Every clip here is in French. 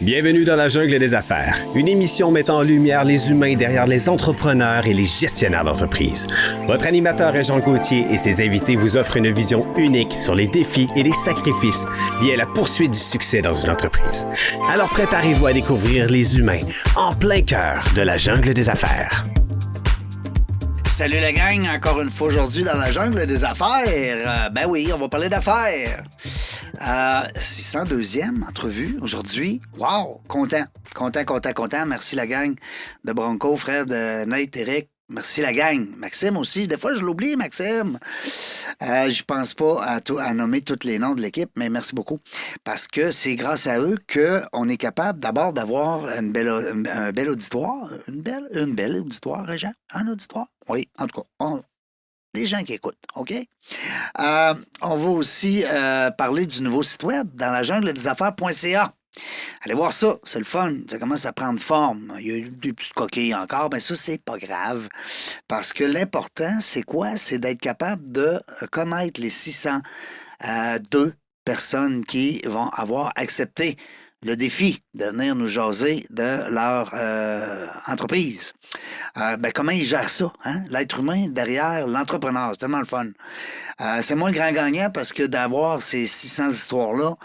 Bienvenue dans la jungle des affaires, une émission mettant en lumière les humains derrière les entrepreneurs et les gestionnaires d'entreprise. Votre animateur est Jean Gauthier et ses invités vous offrent une vision unique sur les défis et les sacrifices liés à la poursuite du succès dans une entreprise. Alors préparez-vous à découvrir les humains en plein cœur de la jungle des affaires. Salut la gang, encore une fois aujourd'hui dans la jungle des affaires. Ben oui, on va parler d'affaires. 602e entrevue aujourd'hui. Wow, content. Merci la gang de Bronco, Fred, Nate, Eric. Merci la gang. Maxime aussi. Des fois, je l'oublie, Maxime. Je pense pas à nommer tous les noms de l'équipe, mais merci beaucoup. Parce que c'est grâce à eux qu'on est capable d'abord d'avoir un bel auditoire. Une belle auditoire, Régent? Un auditoire? Oui, en tout cas. Des gens qui écoutent, OK? On va aussi parler du nouveau site web dans la jungle des affaires.ca. Allez voir ça, c'est le fun, ça commence à prendre forme. Il y a eu des petites coquilles encore, mais ça, c'est pas grave. Parce que l'important, c'est quoi? C'est d'être capable de connaître les 602 personnes qui vont avoir accepté le défi de venir nous jaser de leur entreprise. Comment ils gèrent ça? Hein? L'être humain derrière l'entrepreneur, c'est tellement le fun. C'est moi le grand gagnant parce que d'avoir ces 600 histoires-là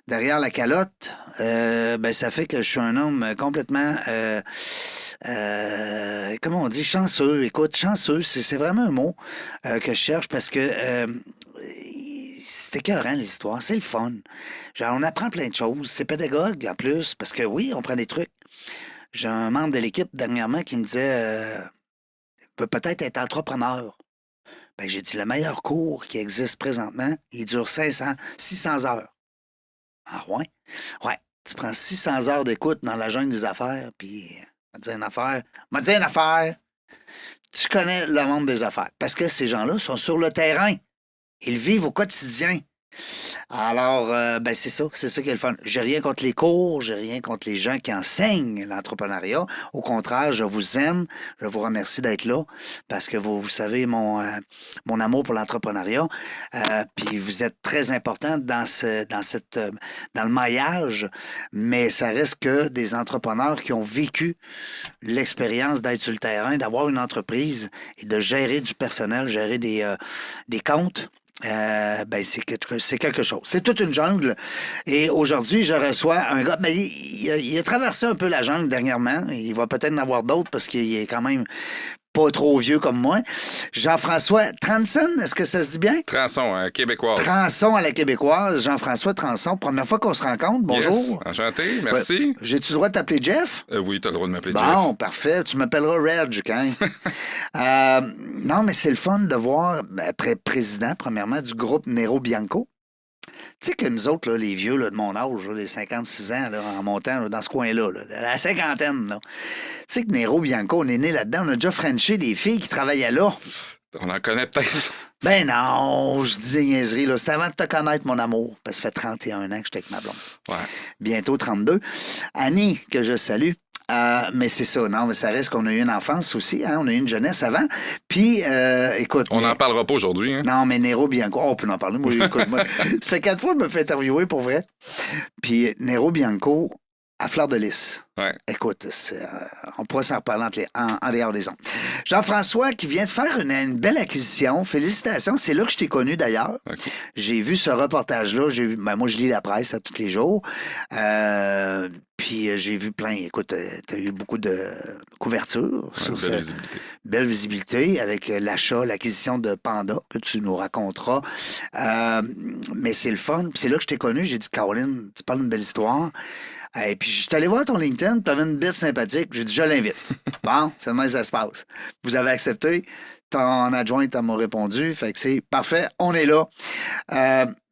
derrière la calotte, ça fait que je suis un homme complètement, comment on dit, chanceux. Écoute, chanceux, c'est vraiment un mot que je cherche parce que c'est écœurant, les histoires. C'est le fun. Genre, on apprend plein de choses. C'est pédagogue, en plus, parce que oui, on prend des trucs. J'ai un membre de l'équipe, dernièrement, qui me disait peut peut-être être entrepreneur. J'ai dit, le meilleur cours qui existe présentement, il dure 600 heures. Ah ouais? Ouais. Tu prends 600 heures d'écoute dans la jungle des affaires, puis, m'a dit une affaire. Tu connais le monde des affaires. Parce que ces gens-là sont sur le terrain. Ils vivent au quotidien. Alors, c'est ça qui est le fun. J'ai rien contre les cours, j'ai rien contre les gens qui enseignent l'entrepreneuriat. Au contraire, je vous aime, je vous remercie d'être là parce que vous savez mon amour pour l'entrepreneuriat. Puis vous êtes très important dans le maillage, mais ça reste que des entrepreneurs qui ont vécu l'expérience d'être sur le terrain, d'avoir une entreprise et de gérer du personnel, gérer des comptes. C'est quelque chose. C'est toute une jungle. Et aujourd'hui, je reçois un gars. Il a traversé un peu la jungle dernièrement. Il va peut-être en avoir d'autres parce qu'il est quand même pas trop vieux comme moi. Jean-François Transon, est-ce que ça se dit bien? Transon, québécoise. Transon à la québécoise. Jean-François Transon. Première fois qu'on se rencontre. Bonjour. Yes, enchanté, merci. J'ai-tu le droit de t'appeler Jeff? Oui, t'as le droit de m'appeler Jeff. Bon, parfait. Tu m'appelleras Reg, quand non, mais c'est le fun de voir, président, premièrement, du groupe Nero Bianco. Tu sais que nous autres, là, les vieux là, de mon âge, là, les 56 ans, là, en montant là, dans ce coin-là, là, la cinquantaine, là. Tu sais que Nero Bianco, on est né là-dedans. On a déjà frenché des filles qui travaillaient là. On en connaît peut-être. Ben non, je disais niaiserie, là. C'était avant de te connaître, mon amour. Parce que ça fait 31 ans que j'étais avec ma blonde. Ouais. Bientôt 32. Annie, que je salue. Mais c'est ça, non, mais ça reste qu'on a eu une enfance aussi, hein, on a eu une jeunesse avant. Puis, écoute... On n'en parlera pas aujourd'hui, hein? Non, mais Nero Bianco, on peut en parler. Moi, écoute, moi, ça fait 4 fois que je me fais interviewer, pour vrai. Puis, Nero Bianco, à fleur de lys. Ouais. Écoute, on pourra s'en reparler en dehors des ondes. Jean-François, qui vient de faire une belle acquisition. Félicitations. C'est là que je t'ai connu, d'ailleurs. Okay. J'ai vu ce reportage-là. Moi, je lis la presse à tous les jours. Puis j'ai vu plein. Écoute, tu as eu beaucoup de couverture. Belle visibilité. Belle visibilité avec l'acquisition de Panda, que tu nous raconteras. Mais c'est le fun. Puis c'est là que je t'ai connu. J'ai dit, Caroline, tu parles d'une belle histoire. Et puis, je suis allé voir ton LinkedIn, tu avais une bête sympathique. J'ai dit, je l'invite. Bon, c'est demain ça se passe. Vous avez accepté. Ton adjointe m'a répondu. Fait que c'est parfait, on est là.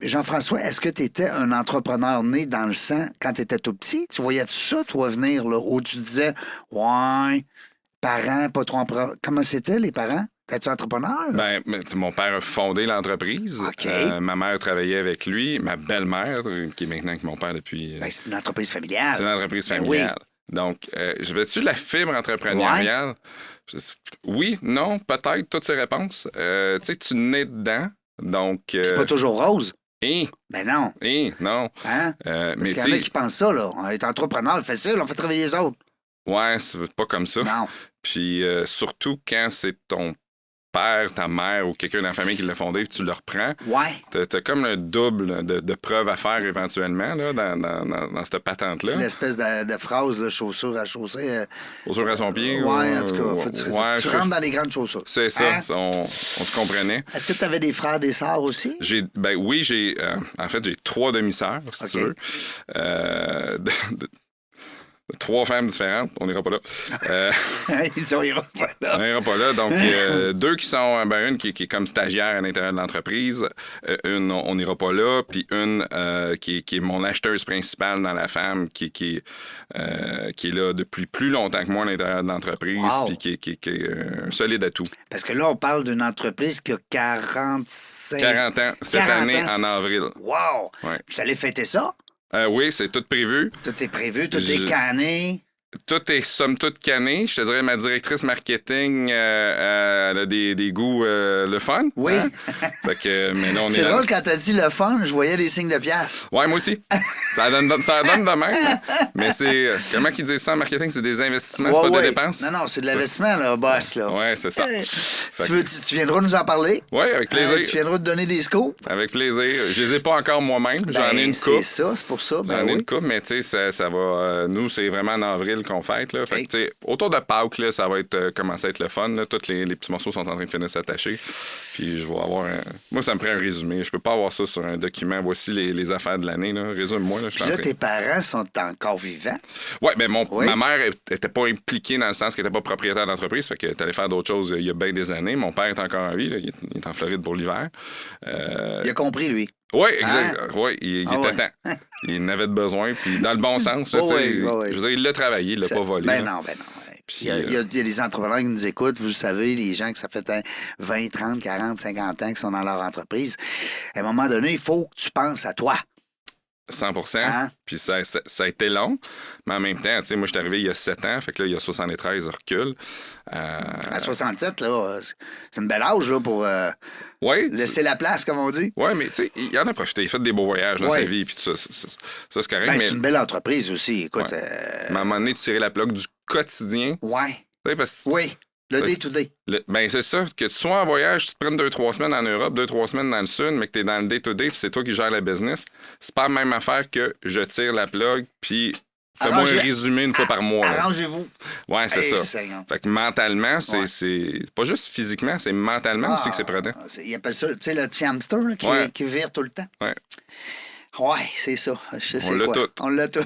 Jean-François, est-ce que tu étais un entrepreneur né dans le sang quand tu étais tout petit? Tu voyais ça, toi, venir, là, où tu disais, ouais, parents, pas trop... Comment c'était, les parents? T'es-tu entrepreneur? Mon père a fondé l'entreprise. Okay. Ma mère travaillait avec lui. Ma belle-mère, qui est maintenant avec mon père depuis... c'est une entreprise familiale. C'est une entreprise familiale. Oui. Donc, je vais-tu la fibre entrepreneuriale? Ouais. Oui, non, peut-être, toutes ces réponses. Tu sais, tu nais dedans. Donc, c'est pas toujours rose. Ben non. Non. Hein? Mais Parce qu'il y en a qui pensent ça, là. On est entrepreneur, facile, on fait travailler les autres. Ouais, c'est pas comme ça. Non. Puis surtout quand c'est ton père, ta mère ou quelqu'un dans la famille qui l'a fondé et tu le reprends, Ouais. t'as comme un double de preuves à faire éventuellement là, dans cette patente-là. C'est l'espèce de phrase, là, chaussure à chausser. Chaussure à son pied. Ouais, en tout cas, faut que tu rentres dans les grandes chaussures. C'est ça, Hein? on se comprenait. Est-ce que tu avais des frères, des sœurs aussi? Oui, en fait, j'ai 3 demi-sœurs, si tu veux. De 3 femmes différentes, on n'ira pas là. On ira pas là. On n'ira pas là. Donc, 2 qui sont... une qui est comme stagiaire à l'intérieur de l'entreprise. Une, on n'ira pas là. Puis une qui est mon acheteuse principale dans la femme, qui est là depuis plus longtemps que moi à l'intérieur de l'entreprise. Wow. Puis qui est un solide atout. Parce que là, on parle d'une entreprise qui a 45... 40 ans, cette 40 année ans. en avril. Wow! Ouais. Vous allez fêter ça? Oui, c'est tout prévu. Tout est prévu, tout est canné. Tout est somme toute canné. Je te dirais, ma directrice marketing, elle a des goûts le fun. Oui. Hein? Fait que, mais là, on C'est est drôle, quand t'as dit le fun, je voyais des signes de pièces. Ouais, moi aussi. Ça donne de même. Hein? Mais c'est... comment qu'ils disent ça en marketing? C'est des investissements, c'est pas des dépenses? Non, c'est de l'investissement, là, boss. Là. Ouais, c'est ça. Tu viendras nous en parler? Oui, avec plaisir. Tu viendras te donner des scoops? Avec plaisir. Je les ai pas encore moi-même. J'en ai une coupe. C'est ça, c'est pour ça. J'en ai une coupe, mais tu sais, ça va... nous, c'est vraiment en avril qu'on fête. Là. Fait que, tu sais, autour de Pâques, là, ça va être commencer à être le fun. Là. Tous les petits morceaux sont en train de finir s'attacher. Puis je vais avoir moi, ça me prend un résumé. Je peux pas avoir ça sur un document. Voici les affaires de l'année. Là. Résume-moi. Là, là, tes parents sont encore vivants? Oui, mais ma mère était pas impliquée dans le sens qu'elle n'était pas propriétaire d'entreprise. Fait qu'elle est allée faire d'autres choses il y a bien des années. Mon père est encore en vie. Là. Il est en Floride pour l'hiver. Il a compris, lui. Oui, exact. Hein? Oui, il était temps. Il en avait besoin, puis dans le bon sens. Là, je veux dire, il l'a travaillé, il l'a pas volé. Ben non. Puis, il y a des entrepreneurs qui nous écoutent, vous le savez, les gens que ça fait 20, 30, 40, 50 ans qui sont dans leur entreprise. À un moment donné, il faut que tu penses à toi. 100%. Hein? Puis ça a été long, mais en même temps, tu sais, moi, je suis arrivé il y a 7 ans, fait que là, il y a 73, je recule. À 67, là, c'est une belle âge, là, pour laisser la place, comme on dit. Oui, mais tu sais, il en a profité, il a fait des beaux voyages dans sa vie, puis tout ça, c'est correct. Ben, c'est une belle entreprise aussi, écoute. Mais à un moment donné, tirer la plaque du quotidien. Ouais. Parce que, oui. Le day-to-day. Ben, c'est ça. Que tu sois en voyage, tu te prennes 2-3 semaines en Europe, 2-3 semaines dans le Sud, mais que tu es dans le day-to-day puis c'est toi qui gères la business, c'est pas la même affaire que je tire la plug puis fais-moi un résumé une fois par mois. Arrangez-vous. Ouais, c'est ça. Fait que mentalement, c'est pas juste physiquement, c'est mentalement aussi que c'est prenant. Ils appellent ça, tu sais, le petit hamster là, qui vire tout le temps. Ouais. Ouais, c'est ça. On l'a tout. On l'a tout.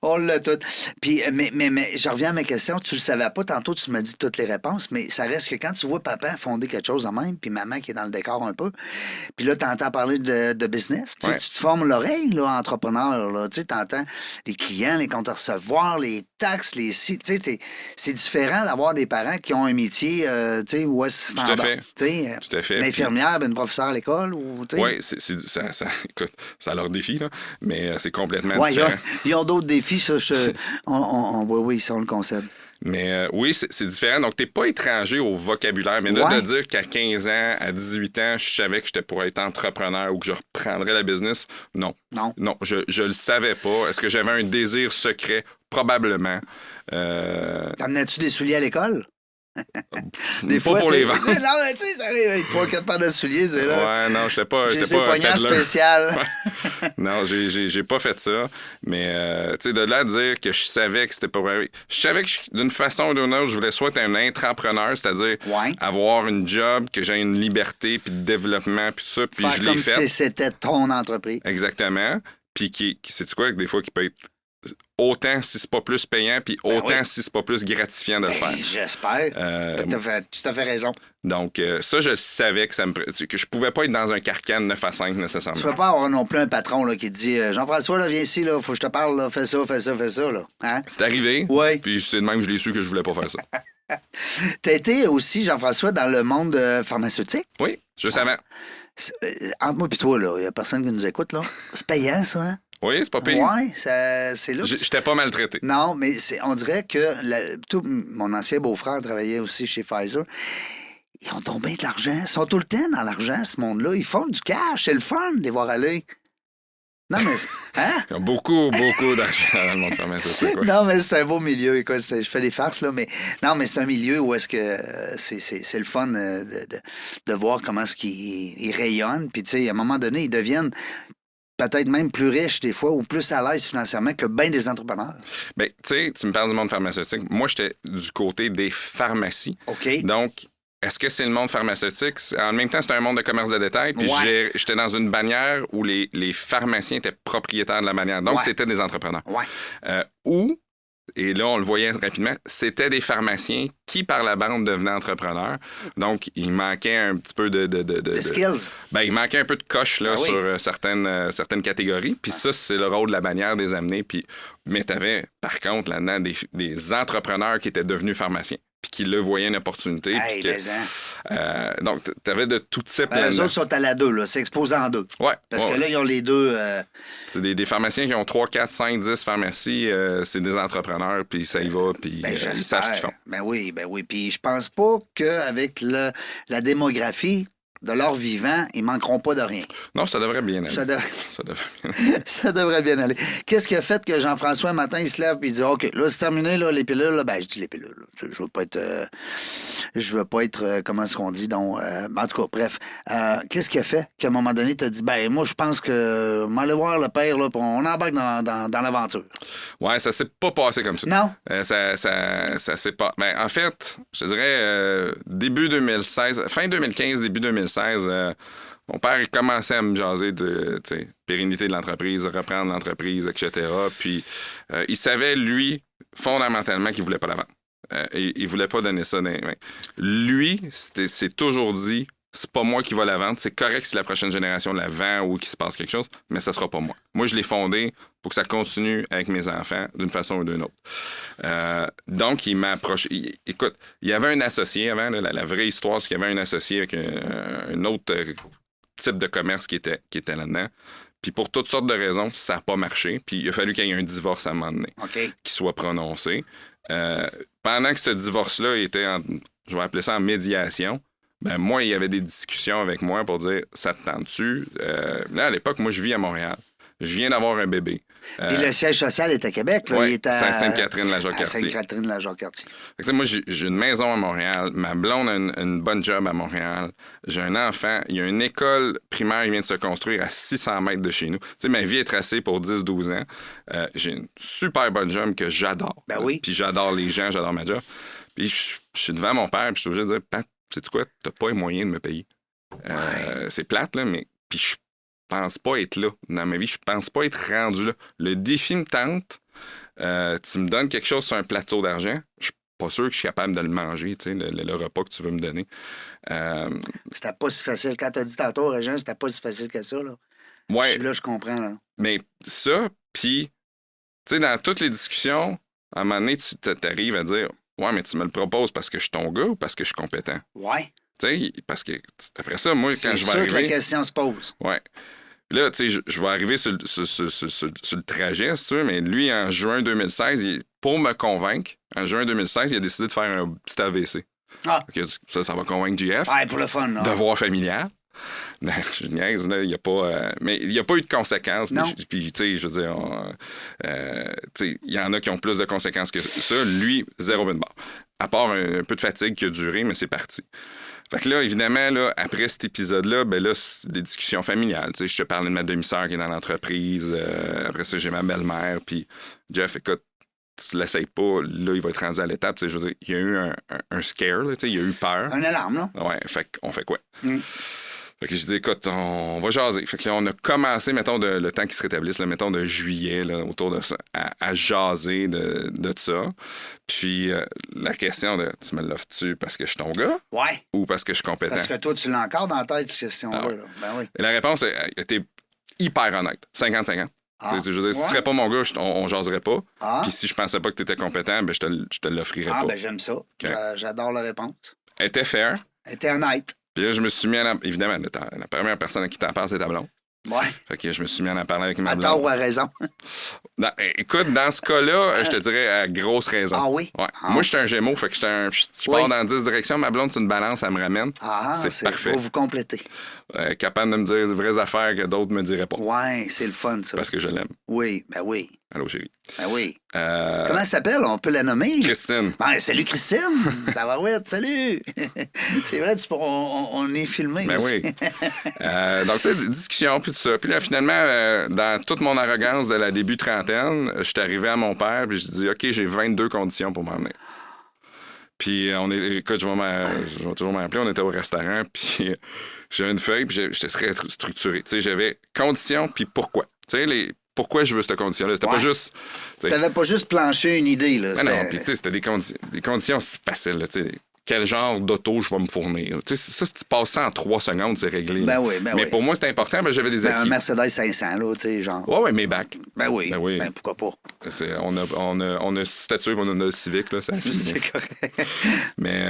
On l'a tout. Puis, mais je reviens à ma question. Tu le savais pas. Tantôt, tu m'as dit toutes les réponses, mais ça reste que quand tu vois papa fonder quelque chose en même, puis maman qui est dans le décor un peu, puis là, tu entends parler de business. Tu te formes l'oreille, là, entrepreneur. Là, tu entends les clients, les comptes à recevoir, les taxes, les sites. C'est différent d'avoir des parents qui ont un métier, tu sais, où est-ce Tout à fait. Tout à fait. Une infirmière, une professeure à l'école. Oui, écoute, ça leur défie, là, mais c'est complètement différent. Ils ont d'autres défis, ça. Oui, ça, on le concède. Mais oui, c'est différent. Donc, t'es pas étranger au vocabulaire. Mais là, de dire qu'à 15 ans, à 18 ans, je savais que j'étais pour être entrepreneur ou que je reprendrais la business, non. Non, je le savais pas. Est-ce que j'avais un désir secret? Probablement. T'emmenais-tu des souliers à l'école? Des fois, pour les vendre. Non, mais tu sais, t'arrives avec 3-4 paires de souliers, c'est là. Ouais, non, j'étais pas un poignard spécial. Non, j'ai pas fait ça. Mais, tu sais, de là à dire que je savais que c'était pas vrai. Je savais que d'une façon ou d'une autre, je voulais soit être un entrepreneur, c'est-à-dire avoir une job, que j'ai une liberté, puis de développement, puis tout ça. Puis je l'ai fait. Comme si c'était ton entreprise. Exactement. Puis sais-tu quoi, des fois, qui peut être autant si c'est pas plus payant, puis autant si c'est pas plus gratifiant de le faire. J'espère. Tu as fait raison. Donc, ça, je savais que je pouvais pas être dans un carcan de 9 à 5 nécessairement. Tu peux pas avoir non plus un patron là, qui te dit Jean-François, là, viens ici, là, faut que je te parle, là, fais ça. Là. Hein? C'est arrivé. Oui. Puis c'est de même que je l'ai su que je voulais pas faire ça. T'as été aussi, Jean-François, dans le monde pharmaceutique? Oui, juste avant. Entre moi et toi, là, il y a personne qui nous écoute, là. C'est payant, ça, hein? Oui, c'est pas pire. Oui, c'est là. J'étais pas maltraité. Non, mais on dirait que mon ancien beau-frère travaillait aussi chez Pfizer. ils ont tombé de l'argent. Ils sont tout le temps dans l'argent, ce monde-là. Ils font du cash. C'est le fun de les voir aller. Non, mais... Hein? Ils ont beaucoup d'argent dans le monde pharmaceutique. Ouais. Non, mais c'est un beau milieu. Écoute, je fais des farces, là, mais... Non, mais c'est un milieu où est-ce que c'est le fun de voir comment est-ce qu'ils rayonnent. Puis, tu sais, à un moment donné, ils deviennent peut-être même plus riches des fois ou plus à l'aise financièrement que bien des entrepreneurs. Bien, tu sais, tu me parles du monde pharmaceutique. Moi, j'étais du côté des pharmacies. OK. Donc, est-ce que c'est le monde pharmaceutique? En même temps, c'est un monde de commerce de détail. Puis j'étais dans une bannière où les pharmaciens étaient propriétaires de la bannière. Donc, c'était des entrepreneurs. Ouais. Ou, et là, on le voyait rapidement, c'était des pharmaciens qui, par la bande, devenaient entrepreneurs. Donc, il manquait un petit peu de skills. Ben, il manquait un peu de coche là, sur certaines catégories. Puis ça, c'est le rôle de la bannière des amener. Puis... Mais tu avais, par contre, là-dedans, des entrepreneurs qui étaient devenus pharmaciens. Puis qui le voyaient une opportunité. Hey, donc, tu avais de tout type. Les autres sont à la 2, là. C'est exposé en 2. Ouais. Parce que là, ils ont les deux. C'est des pharmaciens qui ont 3, 4, 5, 10 pharmacies. C'est des entrepreneurs, puis ça y va, puis ils savent ce qu'ils font. Ben oui. Puis je pense pas qu'avec la démographie de leur vivant, ils manqueront pas de rien. Non, ça devrait bien aller. Ça devrait bien aller. Qu'est-ce qui a fait que Jean-François, un matin, il se lève et il dit « OK, là, c'est terminé, là, les pilules. » Là. Ben, je dis les pilules. Là. Je veux pas être comment est-ce qu'on dit? Donc, en tout cas, bref. Qu'est-ce qui a fait qu'à un moment donné, tu as dit « Ben, moi, je pense que m'aller voir le père, là, on embarque dans l'aventure. » Ouais, ça s'est pas passé comme ça. Non? Ça s'est pas... Ben, en fait, je te dirais, début 2016, fin 2015, début 2016, mon père il commençait à me jaser de pérennité de l'entreprise, reprendre l'entreprise, etc. Puis il savait, lui, fondamentalement, qu'il voulait pas la vendre. Il voulait pas donner ça dans les mains. Lui, c'est toujours dit, c'est pas moi qui va la vendre. C'est correct si la prochaine génération la vend ou qu'il se passe quelque chose, mais ça sera pas moi. Moi, je l'ai fondé pour que ça continue avec mes enfants d'une façon ou d'une autre. Donc, il m'a approché. Écoute, il y avait un associé avant, là, la vraie histoire, c'est qu'il y avait un associé avec un autre type de commerce qui était là-dedans. Puis pour toutes sortes de raisons, ça n'a pas marché. Puis il a fallu qu'il y ait un divorce à un moment donné qui soit prononcé. Pendant que ce divorce-là était, je vais appeler ça en médiation, ben moi, il y avait des discussions avec moi pour dire « ça te tente-tu? » Là, à l'époque, moi, je vis à Montréal. Je viens d'avoir un bébé. Puis le siège social est à Québec. Là, il est à Sainte-Catherine-la-Jacques-Cartier. Sainte-Catherine-la-Jacques-Cartier. Moi, j'ai une maison à Montréal. Ma blonde a une bonne job à Montréal. J'ai un enfant. Il y a une école primaire qui vient de se construire à 600 mètres de chez nous. T'sais, ma vie est tracée pour 10-12 ans. J'ai une super bonne job que j'adore. Ben oui. Puis j'adore les gens, j'adore ma job. Puis je suis devant mon père, puis je suis obligé de dire « Pat, sais-tu quoi? T'as pas les moyens de me payer. C'est plate, là, mais... Puis je pense pas être là dans ma vie. Je pense pas être rendu là. Le défi me tente. Tu me donnes quelque chose sur un plateau d'argent. Je suis pas sûr que je suis capable de le manger, tu sais, le repas que tu veux me donner. C'était pas si facile. Quand t'as dit tantôt, Régent, c'était pas si facile que ça, là. Ouais. Je comprends, là. Mais ça, puis, tu sais, dans toutes les discussions, à un moment donné, tu t'arrives à dire « Ouais, mais tu me le proposes parce que je suis ton gars ou parce que je suis compétent? » Ouais. Tu sais, parce que, après ça, moi, quand je vais arriver... C'est sûr que la question se pose. Ouais. Là, tu sais, je vais arriver sur le trajet, si tu veux, mais lui, en juin 2016, pour me convaincre, en juin 2016, il a décidé de faire un petit AVC. Ah! Okay, ça va convaincre JF. Ouais, pour le fun, là. Devoir familial. Non, je niaise, là, il n'y a pas... mais il n'y a pas eu de conséquences. Non. Puis, tu sais, je veux dire, tu sais, il y en a qui ont plus de conséquences que ça. Lui, zéro bin barre. À part un peu de fatigue qui a duré, mais c'est parti. Fait que là, évidemment, là, après cet épisode-là, ben là, c'est des discussions familiales. Tu sais, je te parlais de ma demi-sœur qui est dans l'entreprise. Après ça, j'ai ma belle-mère. Puis, Jeff, écoute, tu l'essayes pas, là, il va être rendu à l'étape. Tu sais, je veux dire, il y a eu un scare, là, tu sais, il y a eu peur. Un alarme, là. Ouais, fait qu'on fait quoi? Fait que je dis, écoute, on va jaser. Fait que là, on a commencé, mettons, le temps qui se rétablisse, là, mettons, de juillet, là, autour de ça, à jaser de ça. Puis la question de, tu me l'offres-tu parce que je suis ton gars? Ouais. Ou parce que je suis compétent? Parce que toi, tu l'as encore dans la tête, cette question-là. ouais. Là. Ben oui. Et la réponse était hyper honnête. 50-50. Je veux dire, si tu serais pas mon gars, on jaserait pas. Puis si je pensais pas que tu étais compétent, ben, je te l'offrirais pas. Ah, ben j'aime ça. Okay. J'adore la réponse. Elle était fair. Elle était honnête. Puis là, je me suis mis à... Évidemment, la première personne à qui t'en parle, c'est ta blonde. Ouais. Fait que je me suis mis à en parler avec ma blonde. À tort ou à raison. Écoute, dans ce cas-là, je te dirais à grosse raison. Ah oui? Ouais. Ah. Moi, je suis un Gémeaux, fait que je pars dans 10 directions. Ma blonde, c'est une balance, elle me ramène. C'est parfait. Vous complétez. Capable de me dire des vraies affaires que d'autres me diraient pas. Ouais, c'est le fun, ça. Parce que je l'aime. Oui, ben oui. Allô, chérie. Ben oui. Comment elle s'appelle? On peut la nommer? Christine. Ben, salut, Christine! Tabarouette, salut! C'est vrai, on est filmé Ben aussi. oui. Donc, tu sais, discussion, puis tout ça. Puis là, finalement, dans toute mon arrogance de la début trentaine, je suis arrivé à mon père, puis je dis OK, j'ai 22 conditions pour m'emmener. Puis, écoute, je vais toujours m'en rappeler, on était au restaurant, puis j'avais une feuille, puis j'étais très structuré. Tu sais, j'avais conditions, puis pourquoi. Tu sais, pourquoi je veux cette condition-là. C'était pas juste... T'avais pas juste planché une idée, là. Non, puis tu sais, c'était des conditions faciles, là, tu sais. Quel genre d'auto je vais me fournir. Tu sais, ça, si tu passes ça en 3 secondes, c'est réglé. Ben oui, Mais pour moi, c'était important, parce que j'avais des acquis. Un Mercedes 500, là, tu sais, genre. Ouais, mes bacs. Ben oui. Ben pourquoi pas? On a statué pour notre Civic, là, ça finit. C'est correct. Mais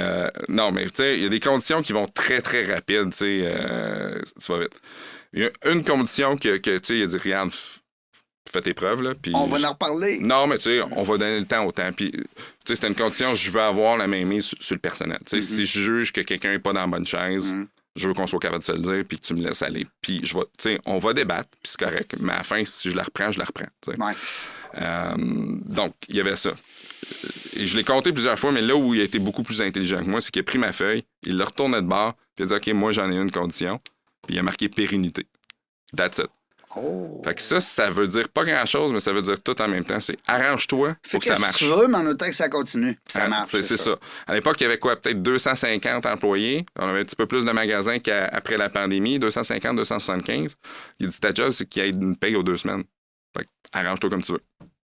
non, mais tu sais, il y a des conditions qui vont très, très rapides, tu sais, tu vas vite. Il y a une condition que tu sais, il a dit, regarde, fais tes preuves, là. Puis on va en reparler. Non, mais tu sais, on va donner le temps au temps. Puis, tu sais, c'est une condition, je veux avoir la main mise sur le personnel. Tu sais, si je juge que quelqu'un n'est pas dans la bonne chaise, je veux qu'on soit capable de se le dire, puis que tu me laisses aller. Puis, tu sais, on va débattre, puis c'est correct. Mais à la fin, si je la reprends, je la reprends. Tu sais. Ouais. Donc, il y avait ça. Et je l'ai compté plusieurs fois, mais là où il a été beaucoup plus intelligent que moi, c'est qu'il a pris ma feuille, il l'a retourné de bord, puis il a dit OK, moi, j'en ai une condition. Puis, il a marqué pérennité. That's it. Oh. Fait que ça veut dire pas grand-chose, mais ça veut dire tout en même temps. C'est arrange-toi, faut que ça marche. Tu veux, mais en autant que ça continue. Ça marche. C'est ça. À l'époque, il y avait quoi? Peut-être 250 employés. On avait un petit peu plus de magasins qu'après la pandémie. 250, 275. Il dit ta job, c'est qu'il y ait une paye aux 2 semaines. Fait que arrange-toi comme tu veux.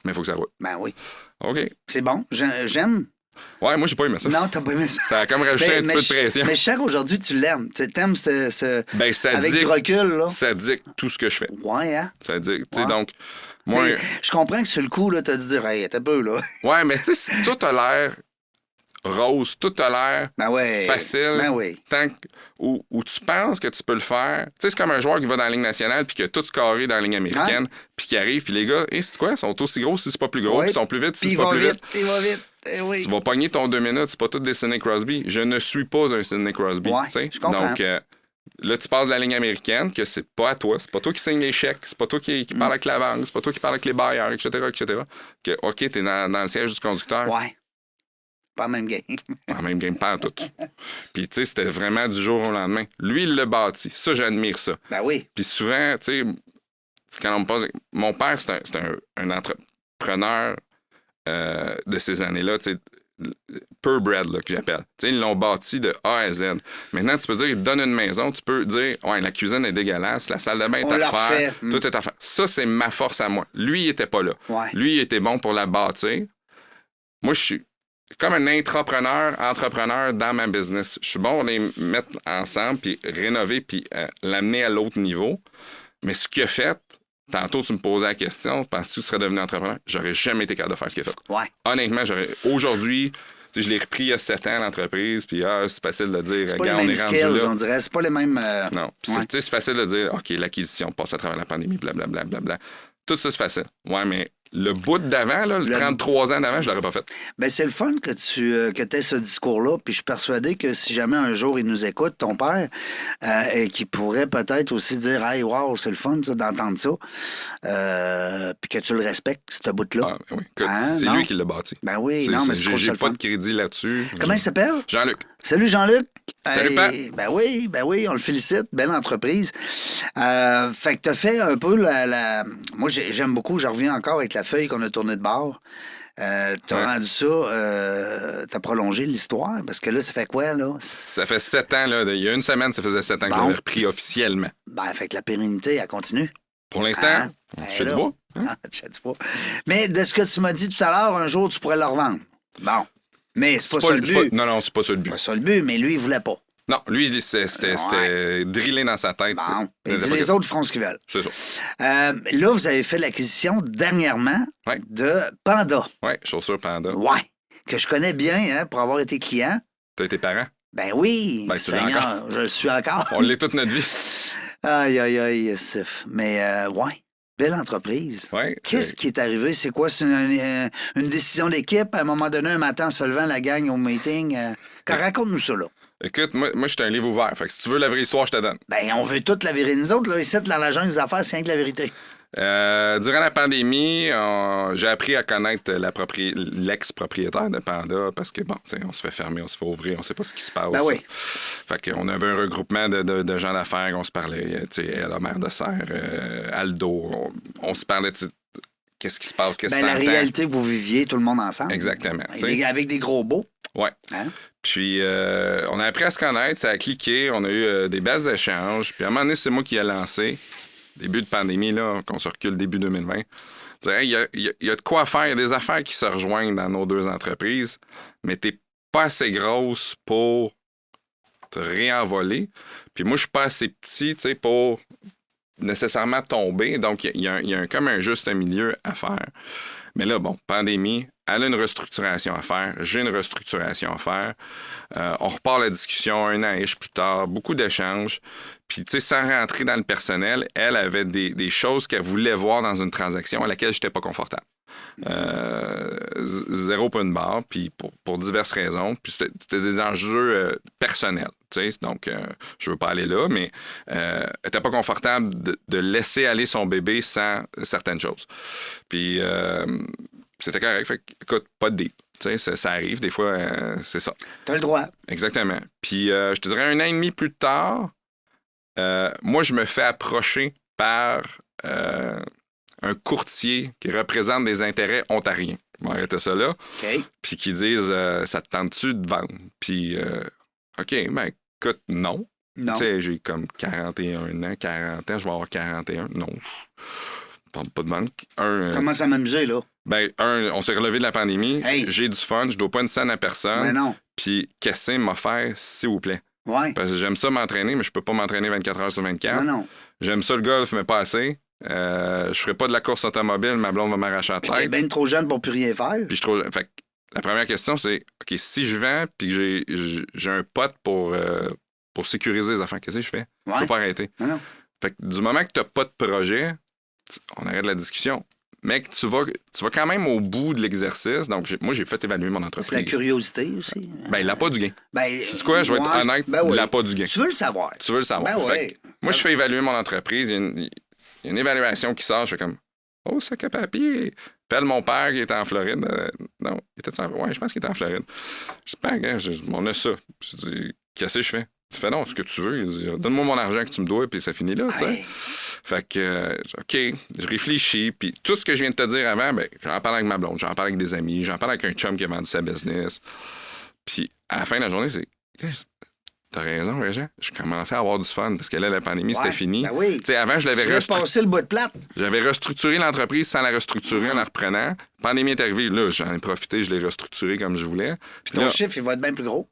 Mais il faut que ça roule. Ben oui. OK. C'est bon. J'aime. Ouais, moi, j'ai pas aimé ça. Non, t'as pas aimé ça. Ça a comme rajouté un petit peu de pression. Mais je sais qu'aujourd'hui, tu l'aimes. Tu t'aimes Ben, ça avec dit, du recul, là. ça dit tout ce que je fais. Ouais, hein? Ça dit, tu sais, donc, moi... Mais je comprends que sur le coup, là, t'as dû dire, hey, t'es peu, là. Ouais, mais tu sais, tout a l'air rose, tout a l'air facile. Ben oui. Tant où tu penses que tu peux le faire. Tu sais, c'est comme un joueur qui va dans la Ligue nationale puis qui a tout scoré dans la Ligue américaine, puis qui arrive, puis les gars, c'est quoi? Ils sont aussi gros si c'est pas plus gros, puis ils sont plus vite si c'est pas plus vite. Il va vite. Eh oui. Tu vas pogner ton 2 minutes, c'est pas tout des Sidney Crosby. Je ne suis pas un Sidney Crosby. Ouais, tu sais. je comprends. Donc, là, tu passes de la ligne américaine, que c'est pas à toi, c'est pas toi qui signe les chèques, c'est pas toi qui parle avec la banque, c'est pas toi qui parle avec les bailleurs, etc., etc. Que, OK, t'es dans le siège du conducteur. Ouais. Pas le même game. Pas le même game, pas en tout. Puis, tu sais, c'était vraiment du jour au lendemain. Lui, il l'a bâti. Ça, j'admire ça. Ben oui. Puis souvent, tu sais, quand on me pose... Mon père, c'est un entrepreneur de ces années-là, tu sais, purebred, là, que j'appelle. Tu sais, ils l'ont bâti de A à Z. Maintenant, tu peux dire, il te donne une maison, tu peux dire, ouais, la cuisine est dégueulasse, la salle de bain est à refaire, tout est à faire. Ça, c'est ma force à moi. Lui, il était pas là. Ouais. Lui, il était bon pour la bâtir. Moi, je suis comme un entrepreneur dans ma business. Je suis bon pour les mettre ensemble, puis rénover, puis l'amener à l'autre niveau. Mais ce qu'il a fait, tantôt, tu me posais la question, penses-tu que tu serais devenu entrepreneur? J'aurais jamais été capable de faire ce qu'il a fait. Ouais. Honnêtement, aujourd'hui, je l'ai repris il y a 7 ans, l'entreprise, puis c'est facile de dire, c'est pas les mêmes skills, on dirait. C'est pas les mêmes... Non. C'est facile de dire, OK, l'acquisition, passe à travers la pandémie, blablabla, blablabla. Tout ça, c'est facile. Ouais, mais le bout d'avant, là, le 33 ans d'avant, je l'aurais pas fait. Ben c'est le fun que tu aies ce discours-là. Puis je suis persuadé que si jamais un jour il nous écoute, ton père, et qu'il pourrait peut-être aussi dire hey, wow, c'est le fun ça, d'entendre ça. Puis que tu le respectes, ce bout-là. Ah, oui. C'est lui qui l'a bâti. Ben oui, non, mais j'ai pas de crédit là-dessus. Comment il s'appelle? Jean-Luc. Salut Jean-Luc. Salut, ben oui, on le félicite. Belle entreprise. Fait que t'as fait un peu Moi, j'aime beaucoup. Je reviens encore avec la feuille qu'on a tournée de bord. T'as rendu ça... t'as prolongé l'histoire. Parce que là, ça fait quoi, là? Ça fait 7 ans, là. Il y a une semaine, ça faisait 7 ans que je l'ai repris officiellement. Ben, fait que la pérennité, elle continue. Pour l'instant, je fais du bois. Tu fais du bois. Mais de ce que tu m'as dit tout à l'heure, un jour, tu pourrais le revendre. Bon. Mais c'est pas ça le but. Non, c'est pas ça le but. C'est pas ça le but, mais lui, il voulait pas. Non, lui, c'était drillé dans sa tête. Bon. Il dit les autres feront ce qu'ils veulent. C'est ça. Là, vous avez fait l'acquisition dernièrement de Panda. Oui, chaussures Panda. Ouais. Que je connais bien hein, pour avoir été client. T'as été parent? Ben oui. Ben, Seigneur, je le suis encore. On l'est toute notre vie. Aïe, Sif. Mais ouais. Belle entreprise. Ouais, Qu'est-ce qui est arrivé? C'est quoi? C'est une décision d'équipe? À un moment donné, un matin, en se levant, la gang au meeting. Raconte-nous ça, là. Écoute, moi je suis un livre ouvert. Fait que si tu veux la vraie histoire, je te donne. Ben, on veut toute la vérité. Nous autres, là, ici, dans la jungle des affaires, c'est rien que la vérité. Durant la pandémie, j'ai appris à connaître l'ex-propriétaire de Panda parce que, bon, on se fait fermer, on se fait ouvrir, on sait pas ce qui se passe. Ben oui. Fait qu'on avait un regroupement de gens d'affaires, on se parlait, la mère de serre, Aldo, on se parlait de qu'est-ce qui se passe, qu'est-ce que Ben, la réalité que vous viviez tout le monde ensemble. Exactement. Avec des gros beaux. Ouais. Hein? Puis, on a appris à se connaître, ça a cliqué, on a eu des belles échanges. Puis, à un moment donné, c'est moi qui ai lancé, début de pandémie, là, qu'on se recule début 2020. Il y a de quoi faire, il y a des affaires qui se rejoignent dans nos deux entreprises, mais t'es pas assez grosse pour te réenvoler. Puis moi, je suis pas assez petit, pour nécessairement tomber. Donc, il y a comme un juste milieu à faire. Mais là, bon, pandémie, elle a une restructuration à faire. J'ai une restructuration à faire. On repart la discussion 1 an et plus tard. Beaucoup d'échanges. Puis, tu sais, sans rentrer dans le personnel, elle avait des choses qu'elle voulait voir dans une transaction à laquelle je n'étais pas confortable. Zéro point de barre, puis pour diverses raisons. Puis c'était des enjeux personnels. Donc, je veux pas aller là, mais elle n'était pas confortable de laisser aller son bébé sans certaines choses. Puis, c'était correct. Fait écoute, pas de deal. Ça arrive, des fois, c'est ça. T'as le droit. Exactement. Puis, je te dirais 1 an et demi plus tard, moi, je me fais approcher par un courtier qui représente des intérêts ontariens. On va arrêter ça là. OK. Puis qui disent ça te tente-tu de vendre? Puis, OK, ben écoute, non. Non. Tu sais, j'ai comme 41 ans, 40 ans, je vais avoir 41. Non. Pas de vendre. Commence à m'amuser, là. Ben, on s'est relevé de la pandémie. Hey. J'ai du fun, je dois pas une scène à personne. Ben non. Puis, qu'est-ce que m'a fait, s'il vous plaît? Ouais. Parce que j'aime ça m'entraîner, mais je peux pas m'entraîner 24 heures sur 24. Non. J'aime ça le golf, mais pas assez. Je ferai pas de la course automobile, ma blonde va m'arracher la Puis t'es tête. bien trop jeune pour plus rien faire. Puis fait que la première question, c'est OK, si je vends puis que j'ai un pote pour sécuriser les affaires, qu'est-ce que je fais? Je peux pas arrêter. Non. Fait que du moment que t'as pas de projet, on arrête la discussion. Mais que tu vas quand même au bout de l'exercice. Donc, moi, j'ai fait évaluer mon entreprise. C'est la curiosité aussi. Ben, il n'a pas du gain. Ben, C'est quoi? Je vais être honnête, il n'a pas du gain. Tu veux le savoir. Tu veux le savoir. Ben Fait que moi, je fais évaluer mon entreprise. Il y a une évaluation qui sort. Je fais comme, oh, sac à papier. Appelle mon père qui était en Floride. Non, il était en... Ouais, je pense qu'il était en Floride. J'espère que on a ça. Je dis, qu'est-ce que je fais? Tu fais non, ce que tu veux. Il dit, donne-moi mon argent que tu me dois, puis ça finit là, tu sais. Fait que, OK, je réfléchis, puis tout ce que je viens de te dire avant, ben, j'en parle avec ma blonde, j'en parle avec des amis, j'en parle avec un chum qui a vendu sa business. Puis à la fin de la journée, c'est, t'as raison, Régent, je commençais à avoir du fun, parce que là, la pandémie, c'était fini. Ben oui. Tu sais, avant, je l'avais passé le bout de plate. J'avais restructuré l'entreprise sans la restructurer en la reprenant. La pandémie est arrivée, là, j'en ai profité, je l'ai restructuré comme je voulais. Puis ton chiffre, il va être bien plus gros,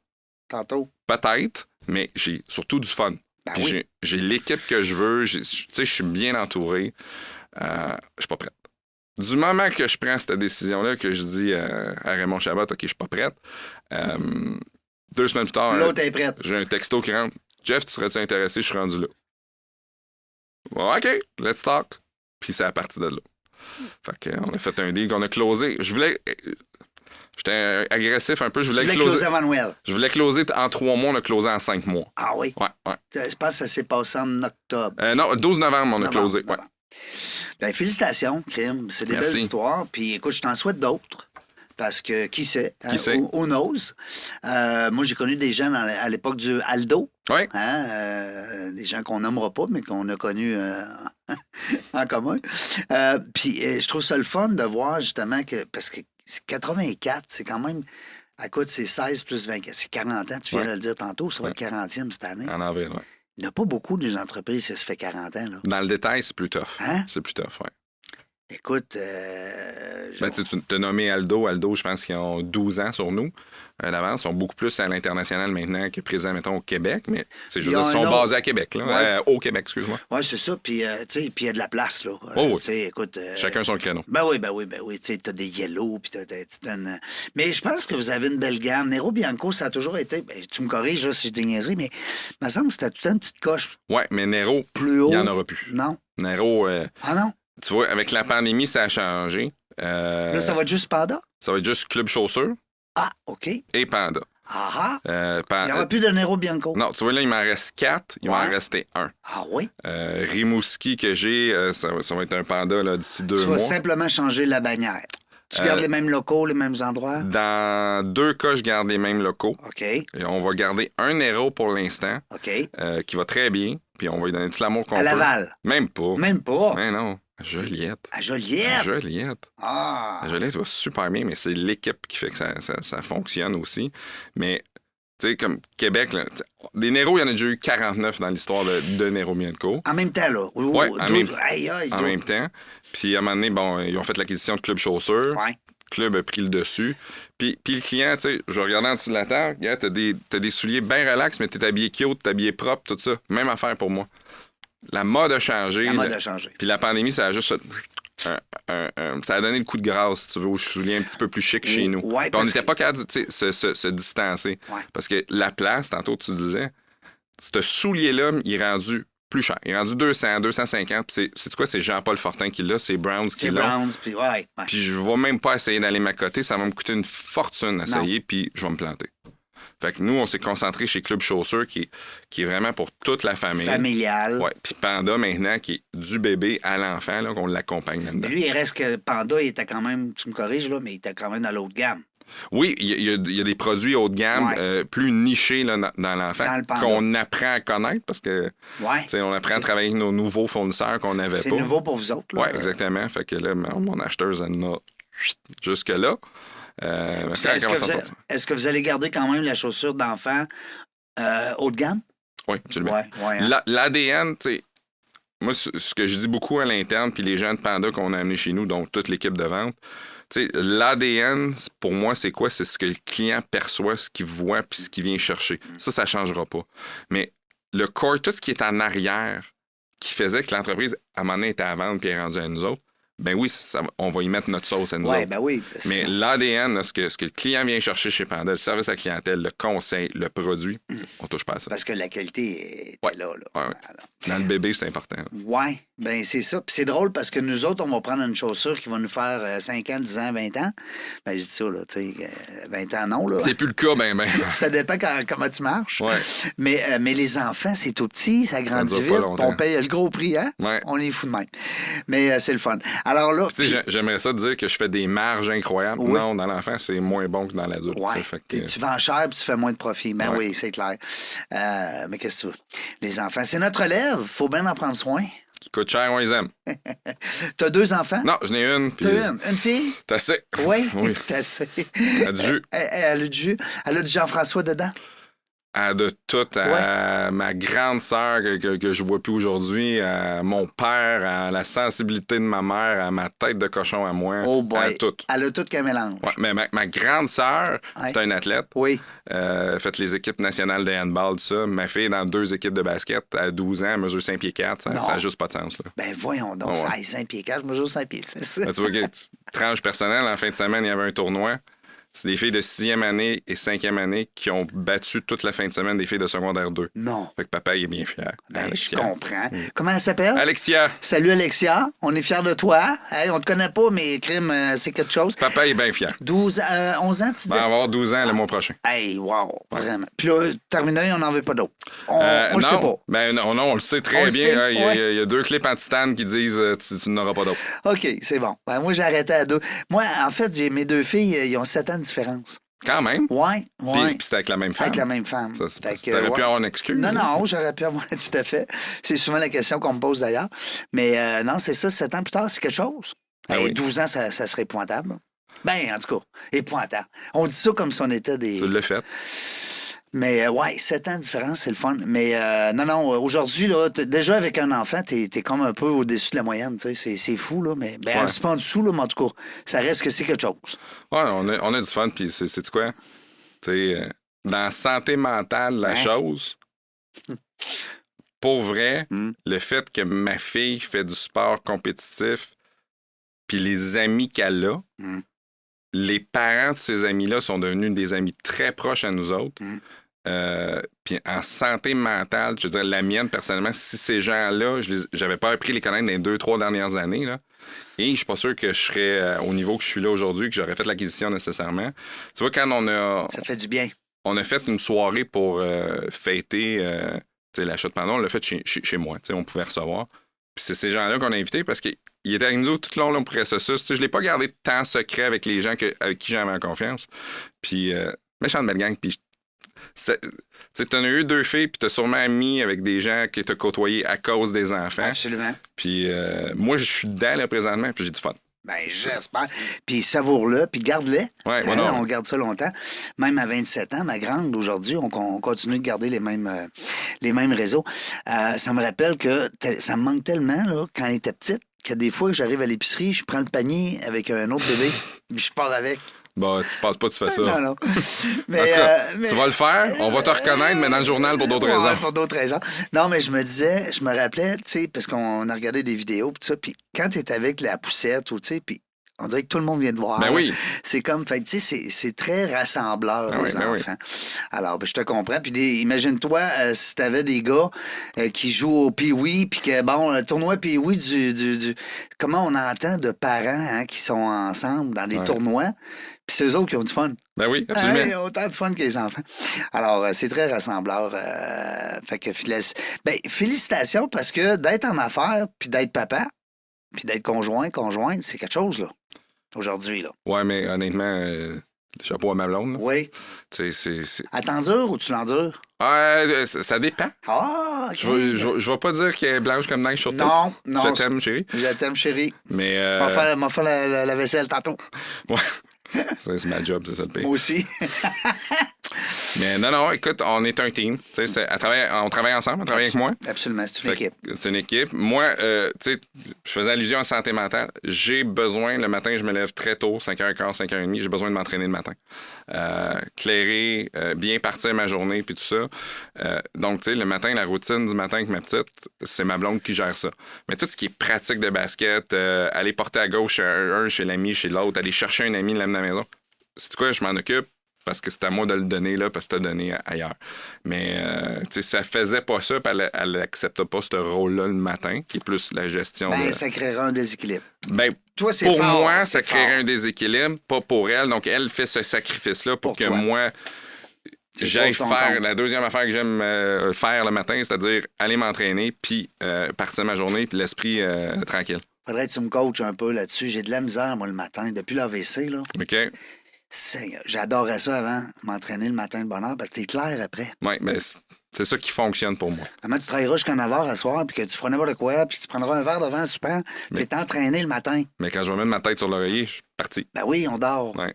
tantôt. Peut-être, mais j'ai surtout du fun. Ben puis oui. j'ai l'équipe que je veux. Tu sais, je suis bien entouré. Je suis pas prête. Du moment que je prends cette décision-là, que je dis à Raymond Chabot, OK, je suis pas prête, 2 semaines plus tard, L'autre est prête. j'ai un texto qui rentre. Jeff, tu serais-tu intéressé? Je suis rendu là. Bon, OK, let's talk. Puis c'est à partir de là. Fait qu'on a fait un deal qu'on a closé. J'étais agressif un peu. Je voulais closer avant Noël. Je voulais closer en 3 mois, on a closé en 5 mois. Ah oui? Ouais. Je pense que ça s'est passé en octobre. Non, 12 novembre, on a closé. Ouais. Bien, félicitations, Crime. C'est des belles histoires. Puis écoute, je t'en souhaite d'autres. Parce que, qui sait? Who knows? Moi, j'ai connu des gens à l'époque du Aldo. Oui. Des gens qu'on nommera pas, mais qu'on a connus en commun. Puis je trouve ça le fun de voir justement que... Parce que 84, c'est quand même... Écoute, c'est 16 plus 20... C'est 40 ans, tu viens de le dire tantôt. Ça va être 40e cette année. En avril, oui. Il n'y a pas beaucoup de entreprises qui se fait 40 ans, là. Dans le détail, c'est plus tough. Hein? C'est plus tough, oui. Écoute, tu t'as nommé Aldo. Aldo, je pense qu'ils ont 12 ans sur nous d'avance. Ils sont beaucoup plus à l'international maintenant que présents, mettons, au Québec. Mais je veux dire, ils sont basés à Québec, là. Au Québec, excuse-moi. Oui, c'est ça. Puis, tu sais, il y a de la place, là. Oui. Écoute, chacun son créneau. Ben oui. Tu sais, t'as des yellows, puis mais je pense que vous avez une belle gamme. Nero Bianco, ça a toujours été... Ben, tu me corriges là, si je dis niaiserie, mais il me semble que c'était tout une petite coche. Oui, mais Nero, plus haut. il n'y en aura plus. Non. Nero... Ah non? tu vois, avec la pandémie, ça a changé. Là, ça va être juste Panda? Ça va être juste Club Chaussures Ah, OK. et Panda. Ah ah. Il n'y aura plus de Nero Bianco. Non, tu vois, là, il m'en reste 4. Il va en rester un. Ah oui? Rimouski que j'ai, ça va être un Panda là, d'ici 2 Tu mois. vas simplement changer la bannière. Tu gardes les mêmes locaux, les mêmes endroits? Dans 2 cas, je garde les mêmes locaux. OK. Et on va garder un Nero pour l'instant, OK. qui va très bien. Puis on va lui donner tout l'amour qu'on À peut. Laval? Même pas. Même pas? Mais non. À Joliette. À Joliette? Joliette. Ah! À Joliette, ça va super bien, mais c'est l'équipe qui fait que ça fonctionne aussi. Mais, tu sais, comme Québec, là, des Nero, il y en a déjà eu 49 dans l'histoire de Nero Bianco. En même temps, là? Oui, en même temps. Puis, à un moment donné, bon, ils ont fait l'acquisition de Club Chaussures. Ouais. Club a pris le dessus. Puis le client, tu sais, je vais regarder en dessous de la table, regarde, t'as des souliers bien relax, mais t'es habillé cute, t'es habillé propre, tout ça. Même affaire pour moi. La mode a changé. La mode a changé. Puis la pandémie, ça a juste ça a donné le coup de grâce, si tu veux, aux souliers un petit peu plus chic chez nous. Ouais, puis on n'était pas capable de se distancer. Ouais. Parce que la place, tantôt tu disais, ce soulier-là, il est rendu plus cher. Il est rendu 200, 250. Puis c'est quoi? C'est Jean-Paul Fortin qui l'a, c'est Browns qui C'est l'a. Browns, puis ouais. Puis je vais même pas essayer d'aller m'accoter. Ça va me coûter une fortune à essayer, puis je vais me planter. Fait que nous, on s'est concentré chez Club Chaussures, qui est vraiment pour toute la famille. Familial. Ouais. Puis Panda, maintenant, qui est du bébé à l'enfant, là, qu'on l'accompagne là-dedans. Mais lui, il reste que Panda, il était quand même, tu me corriges, là, mais il était quand même dans l'autre gamme. Oui, il y a des produits haut de gamme, plus nichés là, dans l'enfant, Dans le Panda. qu'on apprend à connaître, parce que Ouais. on apprend à travailler avec nos nouveaux fournisseurs qu'on n'avait pas. C'est nouveau pour vous autres. Oui, exactement. Fait que là, mon acheteuse, elle en a jusque-là. Est-ce que vous allez garder quand même la chaussure d'enfant haut de gamme? Oui, absolument. Ouais, hein. L'ADN, tu sais, moi, ce que je dis beaucoup à l'interne, puis les gens de Panda qu'on a amenés chez nous, donc toute l'équipe de vente, tu sais, l'ADN, pour moi, c'est quoi? C'est ce que le client perçoit, ce qu'il voit, puis ce qu'il vient chercher. Ça ne changera pas. Mais le core, tout ce qui est en arrière, qui faisait que l'entreprise, à un moment donné, était à vendre puis est rendue à nous autres, ben oui, on va y mettre notre sauce à nous autres. Ben oui. Mais l'ADN, ce que le client vient chercher chez Panda, le service à la clientèle, le conseil, le produit, on touche pas à ça. Parce que la qualité était là. Ouais. Dans le bébé, c'est important. Oui, ben c'est ça. Puis c'est drôle parce que nous autres, on va prendre une chaussure qui va nous faire 5 ans, 10 ans, 20 ans. Ben je dis ça, là, tu sais, 20 ans, non, là. C'est plus le cas, ben. Ça dépend comment tu marches. Ouais. Mais les enfants, c'est tout petit, ça grandit vite, on paye le gros prix, hein? Ouais. On est fous de même. Mais c'est le fun. Alors là... Tu sais, j'aimerais ça te dire que je fais des marges incroyables. Oui. Non, dans l'enfant, c'est moins bon que dans l'adulte. Ouais. Tu vends cher puis tu fais moins de profit. Ben oui, c'est clair. Mais qu'est-ce que tu veux? Les enfants, c'est notre élève. Faut bien en prendre soin. Qui coûte cher, on les aime. T'as 2 enfants? Non, j'en ai une. T'as une fille? T'as assez. Oui, t'as assez. Elle a du jus. Elle a du jus. Elle a du Jean-François dedans? De tout, à ma grande sœur que je vois plus aujourd'hui, à mon père, à la sensibilité de ma mère, à ma tête de cochon à moi, à tout. Elle a tout qu'un mélange. Ouais, mais ma grande sœur, c'est une athlète. Oui. Fait les équipes nationales de handball, tout ça. Ma fille est dans 2 équipes de basket à 12 ans, elle mesure 5 pieds 4. Ça n'a juste pas de sens. Là. Ben voyons donc, ça 5 pieds 4, je mesure 5 pieds 6. Ben, tu vois que tranche personnelle, en fin de semaine, il y avait un tournoi. C'est des filles de 6e année et 5e année qui ont battu toute la fin de semaine des filles de secondaire 2. Non. Fait que papa, il est bien fier. Ben, je comprends. Comment elle s'appelle? Alexia. Salut, Alexia. On est fiers de toi. Hey, on te connaît pas, mais crime, c'est quelque chose. Papa est bien fier. 11 ans, tu dis? Il va avoir 12 ans le mois prochain. Hey, wow, vraiment. Puis là, terminé, on n'en veut pas d'autres. On le sait pas. Ben non, on le sait très bien. Il y a 2 clips anti-titane qui disent tu n'auras pas d'autres. OK, c'est bon. Ben, moi, j'ai arrêté à 2. Moi, en fait, j'ai mes 2 filles, ils ont 7 ans de différence. Quand même. Oui. Puis c'était avec la même femme. Avec la même femme. T'aurais pu avoir une excuse. Non, j'aurais pu avoir, tout à fait. C'est souvent la question qu'on me pose d'ailleurs. Mais non, c'est ça, 7 ans plus tard, c'est quelque chose. Ah oui. 12 ans, ça serait épouvantable. Ben, en tout cas, épouvantable. On dit ça comme si on était des... Tu l'as fait. Mais ouais, 7 ans de différence, c'est le fun. Mais non, aujourd'hui, là, déjà avec un enfant, t'es comme un peu au-dessus de la moyenne, tu sais. C'est fou, là, mais c'est pas en dessous, là, mais en tout cas, ça reste que c'est quelque chose. Ouais, on a du fun, puis c'est quoi? Tu sais, dans la santé mentale, la chose, pour vrai, le fait que ma fille fait du sport compétitif, puis les amis qu'elle a, les parents de ces amis-là sont devenus des amis très proches à nous autres. Puis en santé mentale, je veux dire, la mienne, personnellement, si ces gens-là, j'avais pas appris à les connaître dans les 2-3 dernières années, là, et je suis pas sûr que je serais au niveau que je suis là aujourd'hui, que j'aurais fait l'acquisition nécessairement. Tu vois, quand on a... Ça fait du bien. On a fait une soirée pour fêter l'achat de Pandore, on l'a fait chez moi, on pouvait recevoir. Puis c'est ces gens-là qu'on a invités parce qu'ils étaient avec nous tout le long là, pour processus. Je ne l'ai pas gardé tant secret avec les gens avec qui j'avais en confiance. Puis, méchante belle gang. Puis, tu en as eu 2 filles, puis tu as sûrement mis avec des gens qui t'ont côtoyé à cause des enfants. Absolument. Puis, moi, je suis dedans là, présentement, puis j'ai du fun. Ben, j'espère. Puis savoure-le, puis garde-le. Ouais, On garde ça longtemps. Même à 27 ans, ma grande, aujourd'hui, on continue de garder les mêmes réseaux. Ça me rappelle que ça me manque tellement, là, quand elle était petite, que des fois, j'arrive à l'épicerie, je prends le panier avec un autre bébé, puis je pars avec. Bah, tu penses pas que tu fais ça. Non. Mais, en tout cas, tu vas le faire, on va te reconnaître, mais dans le journal pour d'autres raisons. Pour d'autres raisons. Non, mais je me rappelais, tu sais, parce qu'on a regardé des vidéos, puis ça, puis quand tu es avec la poussette, tu sais, puis on dirait que tout le monde vient de voir. Ben oui. C'est comme, fait tu sais, c'est très rassembleur des enfants. Alors, ben, je te comprends. Puis imagine-toi si t'avais des gars qui jouent au Pee-Wee, puis que, bon, le tournoi Pee-Wee du... Comment on entend de parents qui sont ensemble dans des tournois, puis c'est eux autres qui ont du fun. Ben oui, absolument. Autant de fun que les enfants. Alors, c'est très rassembleur. Fait que, félicitations parce que d'être en affaires, puis d'être papa, puis d'être conjointe, c'est quelque chose, là, aujourd'hui, là. Ouais, mais honnêtement, chapeau à ma blonde. Là. Oui. C'est... Elle t'endure ou tu l'endures? Ça dépend. Ah, OK. Je vais pas dire qu'elle est blanche comme neige sur tout. Non. Je t'aime, chérie. Je t'aime, chérie. Mais... M'a fait la vaisselle tantôt. Ouais. C'est ma job, c'est ça le pire. Moi aussi. Mais non, écoute, on est un team. On travaille ensemble, on travaille avec moi. Absolument, c'est une équipe. C'est une équipe. Moi, tu sais, je faisais allusion à santé mentale. J'ai besoin, le matin, je me lève très tôt, 5h15, 5h30, j'ai besoin de m'entraîner le matin. Clairer, bien partir ma journée, puis tout ça. Donc, tu sais, le matin, la routine du matin avec ma petite, c'est ma blonde qui gère ça. Mais tout ce qui est pratique de basket, aller porter à gauche chez l'ami, chez l'autre, aller chercher un ami, l'amener à la maison, c'est quoi, je m'en occupe. Parce que c'est à moi de le donner, là, parce que t'as donné ailleurs. Mais, tu sais, ça faisait pas ça, puis elle n'acceptait pas ce rôle-là le matin, qui est plus la gestion de... ça créera un déséquilibre. Ben, toi, c'est pour fort, moi, ça créerait un déséquilibre, pas pour elle. Donc, elle fait ce sacrifice-là pour que toi. Moi, j'aille faire la deuxième affaire que j'aime faire le matin, c'est-à-dire aller m'entraîner, puis partir ma journée, puis l'esprit tranquille. Faudrait que tu me coaches un peu là-dessus. J'ai de la misère, moi, le matin, depuis l'AVC, là. OK. J'adorais ça avant, m'entraîner le matin de bonne heure, parce que t'es clair après. Oui, mais c'est ça qui fonctionne pour moi. Comment tu travailleras jusqu'à 9h à soir, puis que tu feras n'importe quoi, puis que tu prendras un verre devant le super, t'es entraîné le matin. Mais quand je vais mettre ma tête sur l'oreiller, je suis parti. Ben oui, on dort. Ouais.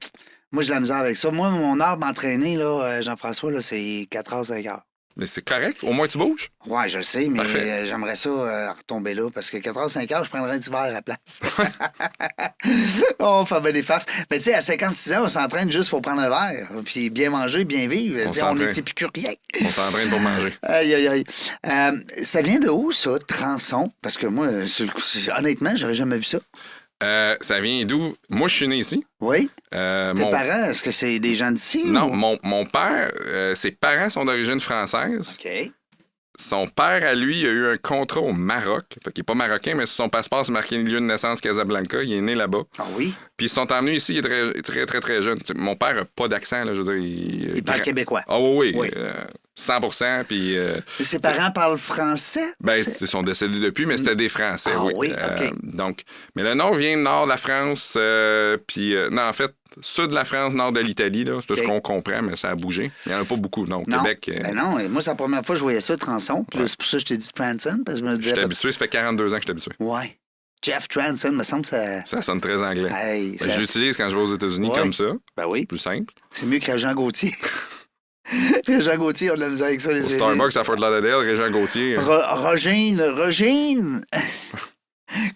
Moi, j'ai de la misère avec ça. Moi, mon heure m'entraîner, là, Jean-François, là, c'est 4h, 5h. Mais c'est correct. Au moins, tu bouges. Oui, je sais, mais j'aimerais ça retomber là parce que 4h, 5h, je prendrais un petit verre à la place. On fait bien des farces. Mais tu sais, à 56 ans, on s'entraîne juste pour prendre un verre. Puis bien manger, bien vivre. On est épicurien. On s'entraîne pour manger. Aïe. Ça vient de où, ça, Transon? Parce que moi, honnêtement, j'avais jamais vu ça. Ça vient d'où? Moi, je suis né ici. Oui. Tes parents, est-ce que c'est des gens d'ici? Non, mon père, ses parents sont d'origine française. OK. Son père, à lui, il a eu un contrat au Maroc. Fait qu'il n'est pas marocain, mais sur son passeport, c'est marqué lieu de naissance Casablanca. Il est né là-bas. Ah oui? Puis ils sont emmenés ici, il est très, très, très jeune. Mon père n'a pas d'accent, là, je veux dire. Il parle québécois. Ah oui. 100%. Puis, ses parents parlent français? Ben, ils sont décédés depuis, mais c'était des Français, oui. Oui, OK. Donc, mais le nom vient du nord de la France, puis, non, en fait, sud de la France, nord de l'Italie, là, c'est ce qu'on comprend, mais ça a bougé. Il n'y en a pas beaucoup, non. Non. Québec. Ben non, moi, c'est la première fois que je voyais ça, Transon. Puis c'est pour ça que je t'ai dit Transon, parce que je me disais. Je suis habitué, ça fait 42 ans que je suis habitué. Ouais. Jeff Transon, me semble que ça. Ça sonne très anglais. Hey, Je l'utilise quand je vais aux États-Unis comme ça. Ben oui. Plus simple. C'est mieux que Régent Gauthier. Régent Gauthier, on a de la misère avec ça. Au Starbucks à Fort Lauderdale, Régent Gauthier. Rogine.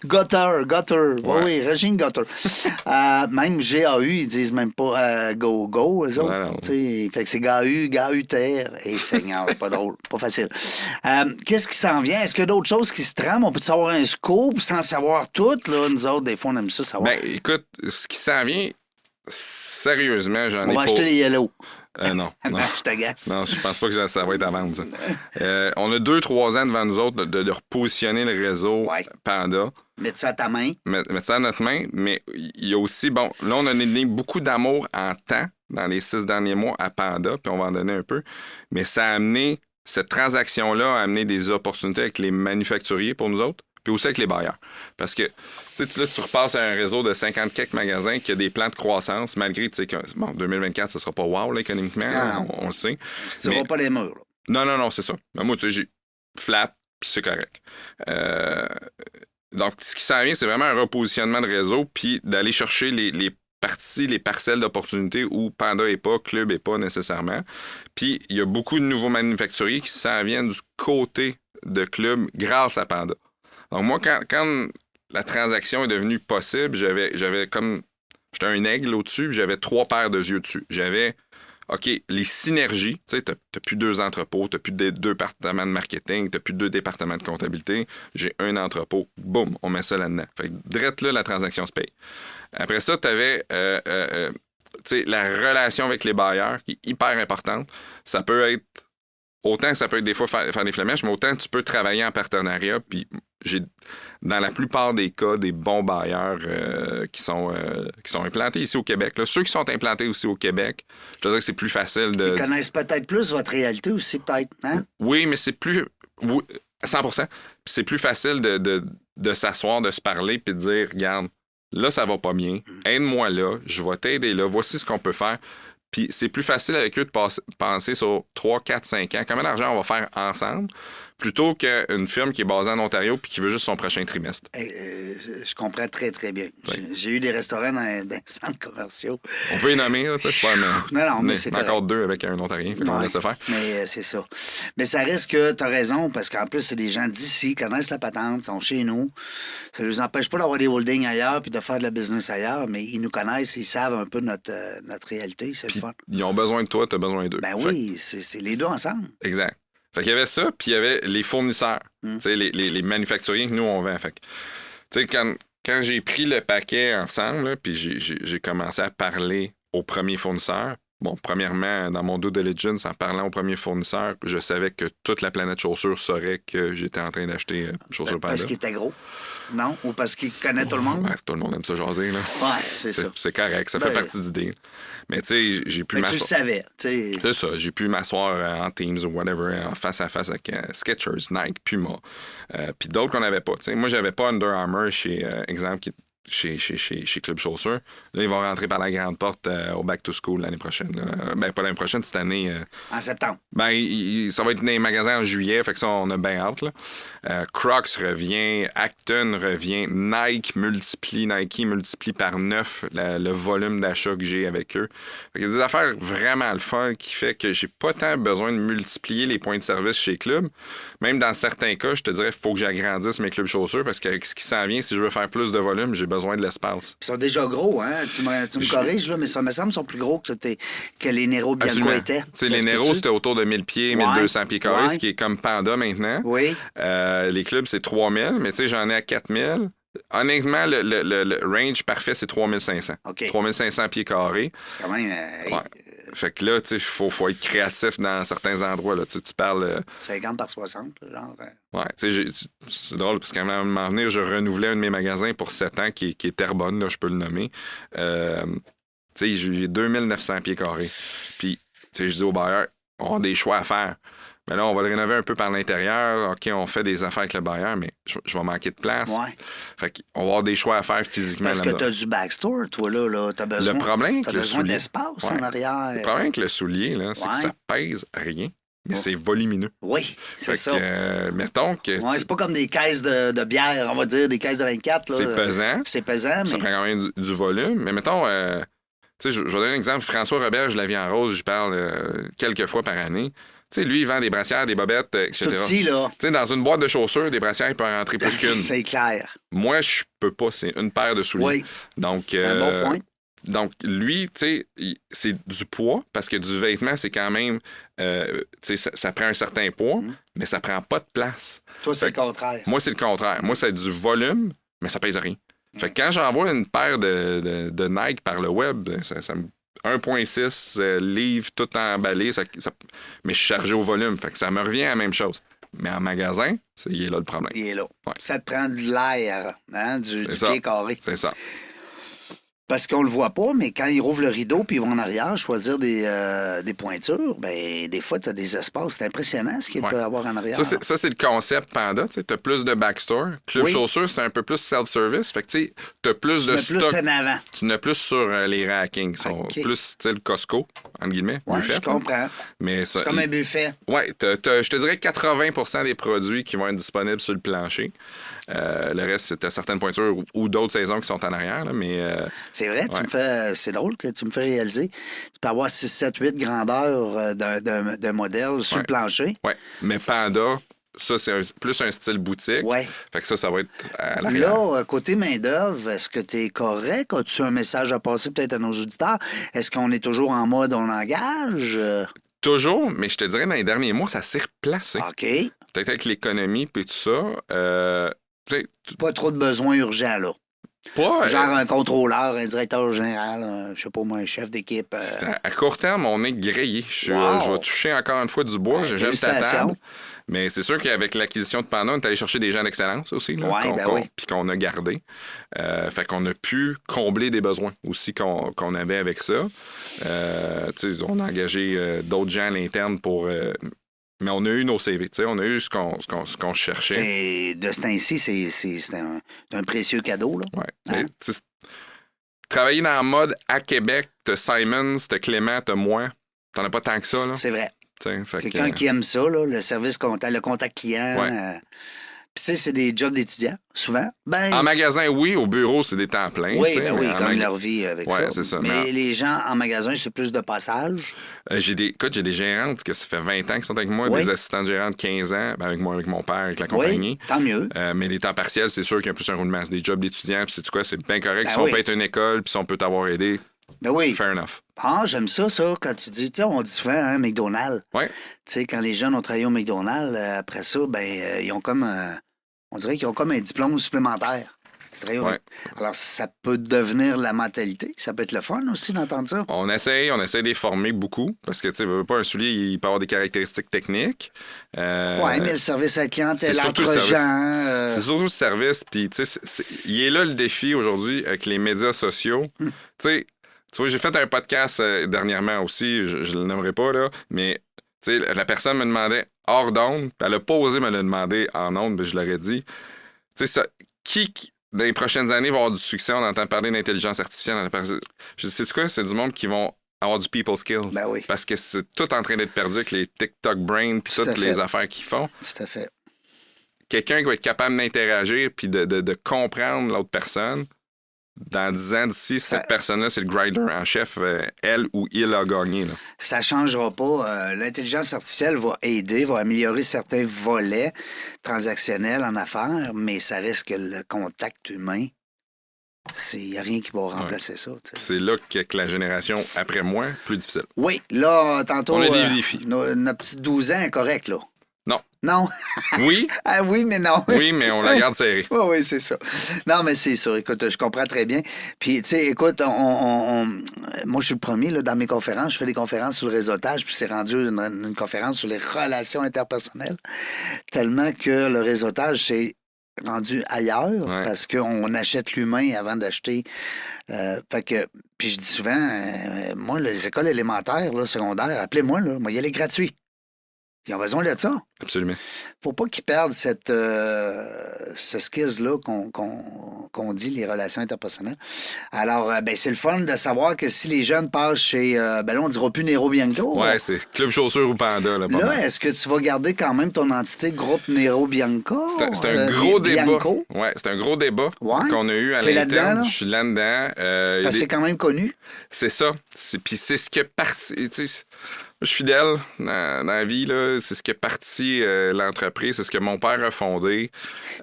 Gutter. Oui, Régine Gutter. Même GAU, ils disent même pas go, eux autres. Fait que c'est GAU-TR. Et Seigneur, pas drôle, pas facile. Qu'est-ce qui s'en vient? Est-ce qu'il y a d'autres choses qui se trament? On peut savoir un scoop sans savoir tout? Là? Nous autres, des fois, on aime ça savoir. Ben, écoute, ce qui s'en vient, sérieusement, j'en ai pas. On va acheter les Yellow. Non. Je t'agace. Non, je pense pas que ça va être à vendre, ça. On a 2-3 ans devant nous autres de repositionner le réseau Panda. Mettre ça à ta main. Mettre ça à notre main, mais il y a aussi, bon, là, on a donné beaucoup d'amour en temps dans les 6 derniers mois à Panda, puis on va en donner un peu, mais ça a amené, cette transaction-là a amené des opportunités avec les manufacturiers pour nous autres, puis aussi avec les bailleurs. Parce que, tu sais, là, tu repasses à un réseau de 50 quelques magasins qui a des plans de croissance, malgré, tu sais, que, bon, 2024, ça sera pas wow, là, économiquement, là, on le sait. Tu ne pas les murs, là. Non, c'est ça. Mais moi, tu sais, j'ai flat, puis c'est correct. Donc, ce qui s'en vient, c'est vraiment un repositionnement de réseau, puis d'aller chercher les parties, les parcelles d'opportunités où Panda n'est pas, Club n'est pas nécessairement. Puis, il y a beaucoup de nouveaux manufacturiers qui s'en viennent du côté de Club grâce à Panda. Donc, moi, quand la transaction est devenue possible, j'avais comme... J'étais un aigle au-dessus, puis j'avais 3 paires de yeux dessus. J'avais... OK, les synergies, tu sais, t'as plus 2 entrepôts, t'as plus 2 départements de marketing, t'as plus 2 départements de comptabilité, j'ai un entrepôt, boum, on met ça là-dedans. Fait que direct là, la transaction se paye. Après ça, t'avais la relation avec les bailleurs qui est hyper importante. Ça peut être, autant que ça peut être des fois faire des flamèches, mais autant tu peux travailler en partenariat, puis j'ai, dans la plupart des cas, des bons bailleurs qui sont implantés ici au Québec. Là. Ceux qui sont implantés aussi au Québec, je te dirais que c'est plus facile de... Ils connaissent peut-être plus votre réalité aussi, peut-être, hein? Oui, mais c'est plus... Oui, 100%. Puis c'est plus facile de s'asseoir, de se parler, puis de dire, regarde, là, ça va pas bien. Aide-moi là, je vais t'aider là, voici ce qu'on peut faire. Puis c'est plus facile avec eux de penser sur 3, 4, 5 ans. Combien d'argent on va faire ensemble plutôt qu'une firme qui est basée en Ontario puis qui veut juste son prochain trimestre. Je comprends très, très bien. Oui. J'ai eu des restaurants dans des centres commerciaux. On peut y nommer, là, c'est pas... Non, mais c'est encore correct. 2 avec un Ontarien, fait qu'on laisse faire. Mais c'est ça. Mais ça reste que tu as raison, parce qu'en plus, c'est des gens d'ici, connaissent la patente, sont chez nous. Ça ne les empêche pas d'avoir des holdings ailleurs puis de faire de la business ailleurs, mais ils nous connaissent, ils savent un peu notre réalité, c'est le fun. Ils ont besoin de toi, tu as besoin d'eux. Ben oui, c'est les deux ensemble. Exact. Fait qu'il y avait ça, puis il y avait les fournisseurs, tu sais, les manufacturiers que nous, on vend. Fait que, tu sais, quand j'ai pris le paquet ensemble, là, puis j'ai commencé à parler aux premiers fournisseurs, bon, premièrement, dans mon due diligence, en parlant aux premiers fournisseurs, je savais que toute la planète chaussures saurait que j'étais en train d'acheter chaussures Panda. Parce qu'il était gros? Non? Ou parce qu'il connaît tout le monde? Ouais, tout le monde aime ça jaser, là. Ouais, c'est ça. C'est correct, ça fait partie du deal. Mais tu sais, j'ai pu m'asseoir. Tu le savais, tu sais. C'est ça, j'ai pu m'asseoir en Teams ou whatever, en face à face avec Skechers, Nike, Puma, puis d'autres qu'on n'avait pas. T'sais. Moi, j'avais pas Under Armour chez, exemple, chez Club Chaussures. Là, ils vont rentrer par la grande porte au Back to School l'année prochaine. Là. Ben, pas l'année prochaine, cette année. En septembre. Ben, ça va être dans les magasins en juillet, fait que ça, on a bien hâte. Là. Crocs revient, Acton revient, Nike multiplie par 9 le volume d'achat que j'ai avec eux. Fait qu'il y a des affaires vraiment le fun qui fait que j'ai pas tant besoin de multiplier les points de service chez Club. Même dans certains cas, je te dirais qu'il faut que j'agrandisse mes clubs chaussures parce qu'avec ce qui s'en vient, si je veux faire plus de volume, j'ai besoin de l'espace. Ils sont déjà gros, hein? Tu me corriges, là, mais ça me semble qu'ils sont plus gros que les Nero Bianco étaient. Les Nero, c'était autour de 1000 pieds, 1200 pieds carrés, ce qui est comme Panda maintenant. Oui. Les clubs, c'est 3000, mais tu sais, j'en ai à 4000. Honnêtement, le range parfait, c'est 3500. OK. 3500 pieds carrés. C'est quand même... Ouais. Fait que là, tu sais, faut être créatif dans certains endroits. Là. Tu parles... 50 par 60, genre. Ouais, tu sais, c'est drôle parce qu'à un moment donné, je renouvelais un de mes magasins pour 7 ans qui est Terrebonne, là, je peux le nommer. Tu sais, j'ai 2900 pieds carrés. Puis, tu sais, je dis aux bailleurs, on a des choix à faire. Mais là, on va le rénover un peu par l'intérieur. OK, on fait des affaires avec le bailleur, mais je vais manquer de place. Ouais. Fait qu'on va avoir des choix à faire physiquement. Parce que tu as du backstore, toi, là. Tu as besoin, le problème avec le soulier, d'espace en arrière. Le problème avec le soulier, là, c'est que ça pèse rien, mais c'est volumineux. Oui, c'est ça. Mettons que... Ouais, c'est pas comme des caisses de bière, on va dire, des caisses de 24. Là. C'est pesant. C'est pesant, mais... Ça prend quand même du volume. Mais mettons... tu sais, je vais donner un exemple. François Robert, je la vis en rose, je parle quelques fois par année. Tu sais, lui, il vend des brassières, des bobettes, etc. Tout petit, là. Tu sais, dans une boîte de chaussures, des brassières, il peut en rentrer plus qu'une. C'est clair. Moi, je peux pas. C'est une paire de souliers. Oui. Donc, c'est un bon point. Donc, lui, tu sais, c'est du poids, parce que du vêtement, c'est quand même... tu sais, ça prend un certain poids, mais ça prend pas de place. Toi, c'est le contraire. Moi, c'est le contraire. Moi, c'est du volume, mais ça pèse rien. Fait que quand j'envoie une paire de Nike par le web, ça me 1,6 livres tout emballé, mais je suis chargé au volume. Fait que ça me revient à la même chose. Mais en magasin, il est là le problème. Il est là. Ouais. Ça te prend de l'air, hein, du pied carré. C'est ça. Parce qu'on le voit pas, mais quand ils rouvrent le rideau puis ils vont en arrière choisir des pointures, ben des fois, tu as des espaces. C'est impressionnant ce qu'il peut y avoir en arrière. Ça, c'est le concept Panda. Tu as plus de backstore. Club Chaussures, c'est un peu plus self-service. Fait que tu as plus de stock. Plus en avant. Tu n'as plus sur les rackings. Qui sont plus le Costco, entre guillemets. Oui, buffet, je comprends. Mais c'est comme un buffet. Oui, je te dirais 80% des produits qui vont être disponibles sur le plancher. Le reste, tu as certaines pointures ou d'autres saisons qui sont en arrière. Là, mais, c'est vrai, c'est drôle que tu me fais réaliser. Tu peux avoir 6, 7, 8 grandeurs d'un modèle sur le plancher. Oui, mais Panda, ça, c'est plus un style boutique. Ouais. Fait que ça va être à l'arrière. Là, côté main-d'œuvre, est-ce que tu es correct? As-tu un message à passer peut-être à nos auditeurs? Est-ce qu'on est toujours en mode on engage? Toujours, mais je te dirais, dans les derniers mois, ça s'est replacé. OK. Peut-être avec l'économie et tout ça. Pas trop de besoins urgents, là. Pas, genre un contrôleur, un directeur général, je sais pas moi, un chef d'équipe. À court terme, on est grillé. Je vais toucher encore une fois du bois. J'aime ta table. Mais c'est sûr qu'avec l'acquisition de Panda, on est allé chercher des gens d'excellence aussi. Puis qu'on a gardé. Fait qu'on a pu combler des besoins aussi qu'on avait avec ça. On a engagé d'autres gens à l'interne pour... mais on a eu nos CV, on a eu ce qu'on cherchait. De ce temps-ci, c'est un précieux cadeau. Là. Ouais. Hein? Travailler dans le mode à Québec, t'as Simons, t'as Clément, t'as moi. T'en as pas tant que ça. Là. C'est vrai. Quelqu'un qui aime ça, là, le service le contact client. Ouais. Puis c'est des jobs d'étudiants, souvent. En magasin, oui. Au bureau, c'est des temps pleins. Oui, comme leur vie avec ça. C'est ça. Mais les gens en magasin, c'est plus de passage. J'ai des gérantes que ça fait 20 ans qu'ils sont avec moi, des assistants de gérantes 15 ans, avec moi, avec mon père, avec la compagnie. Tant mieux. Mais les temps partiels, c'est sûr qu'il y a plus un roulement. C'est des jobs d'étudiants, puis c'est quoi, c'est bien correct. Si on peut être une école, puis si on peut t'avoir aidé, fair enough. Ah, j'aime ça, quand tu dis, on dit souvent, hein, McDonald's. Oui. Tu sais, quand les jeunes ont travaillé au McDonald's, après ça, ils ont comme... on dirait qu'ils ont comme un diplôme supplémentaire. Alors, ça peut devenir la mentalité. Ça peut être le fun aussi d'entendre ça. On essaie de les former beaucoup parce que, tu sais, pas un soulier, il peut avoir des caractéristiques techniques. Oui, mais le service à la clientèle, entre gens... C'est surtout le service. Puis, tu sais, il est là le défi aujourd'hui avec les médias sociaux. Tu vois, j'ai fait un podcast dernièrement aussi, je ne le nommerai pas, là, mais tu sais, la personne me demandait hors d'onde, elle n'a pas osé me le demander en onde, mais je l'aurais dit. Tu sais, qui, dans les prochaines années, va avoir du succès? On entend parler d'intelligence artificielle. Je sais quoi? C'est du monde qui vont avoir du people skills. Ben oui. Parce que c'est tout en train d'être perdu avec les TikTok brain puis toutes les affaires qu'ils font. Tout à fait. Quelqu'un qui va être capable d'interagir puis de comprendre l'autre personne. Dans 10 ans d'ici, cette personne-là, c'est le grinder en chef. Elle ou il a gagné. Là. Ça ne changera pas. L'intelligence artificielle va aider, va améliorer certains volets transactionnels en affaires, mais ça reste que le contact humain, il n'y a rien qui va remplacer ça. T'sais. C'est là que la génération après moi, plus difficile. Oui, là, tantôt, on a des défis. Notre petite 12 ans est correcte, là. Non. Non. Oui. Ah oui, mais non. Oui, mais on la garde serrée. Oui, c'est ça. Non, mais c'est ça. Écoute, je comprends très bien. Puis, tu sais, écoute, moi, je suis le premier, là, dans mes conférences. Je fais des conférences sur le réseautage, puis c'est rendu une conférence sur les relations interpersonnelles. Tellement que le réseautage, c'est rendu ailleurs parce qu'on achète l'humain avant d'acheter. Fait que, puis je dis souvent, moi, les écoles élémentaires, là, secondaires, appelez-moi, là, moi, il y a les gratuits. Ils ont besoin de ça. Absolument. Faut pas qu'ils perdent ce skills-là qu'on dit, les relations interpersonnelles. Alors, c'est le fun de savoir que si les jeunes passent chez, là, on dira plus Nero Bianco. Oui, c'est Club Chaussures ou Panda. Là, est-ce que tu vas garder quand même ton entité groupe Nero Bianco? C'est un gros débat. Oui, c'est un gros débat qu'on a eu à l'interne. Je suis là-dedans. Parce que c'est quand même connu. C'est ça. Puis c'est ce qui est parti... Je suis fidèle dans la vie, là. C'est ce qui est parti l'entreprise, c'est ce que mon père a fondé.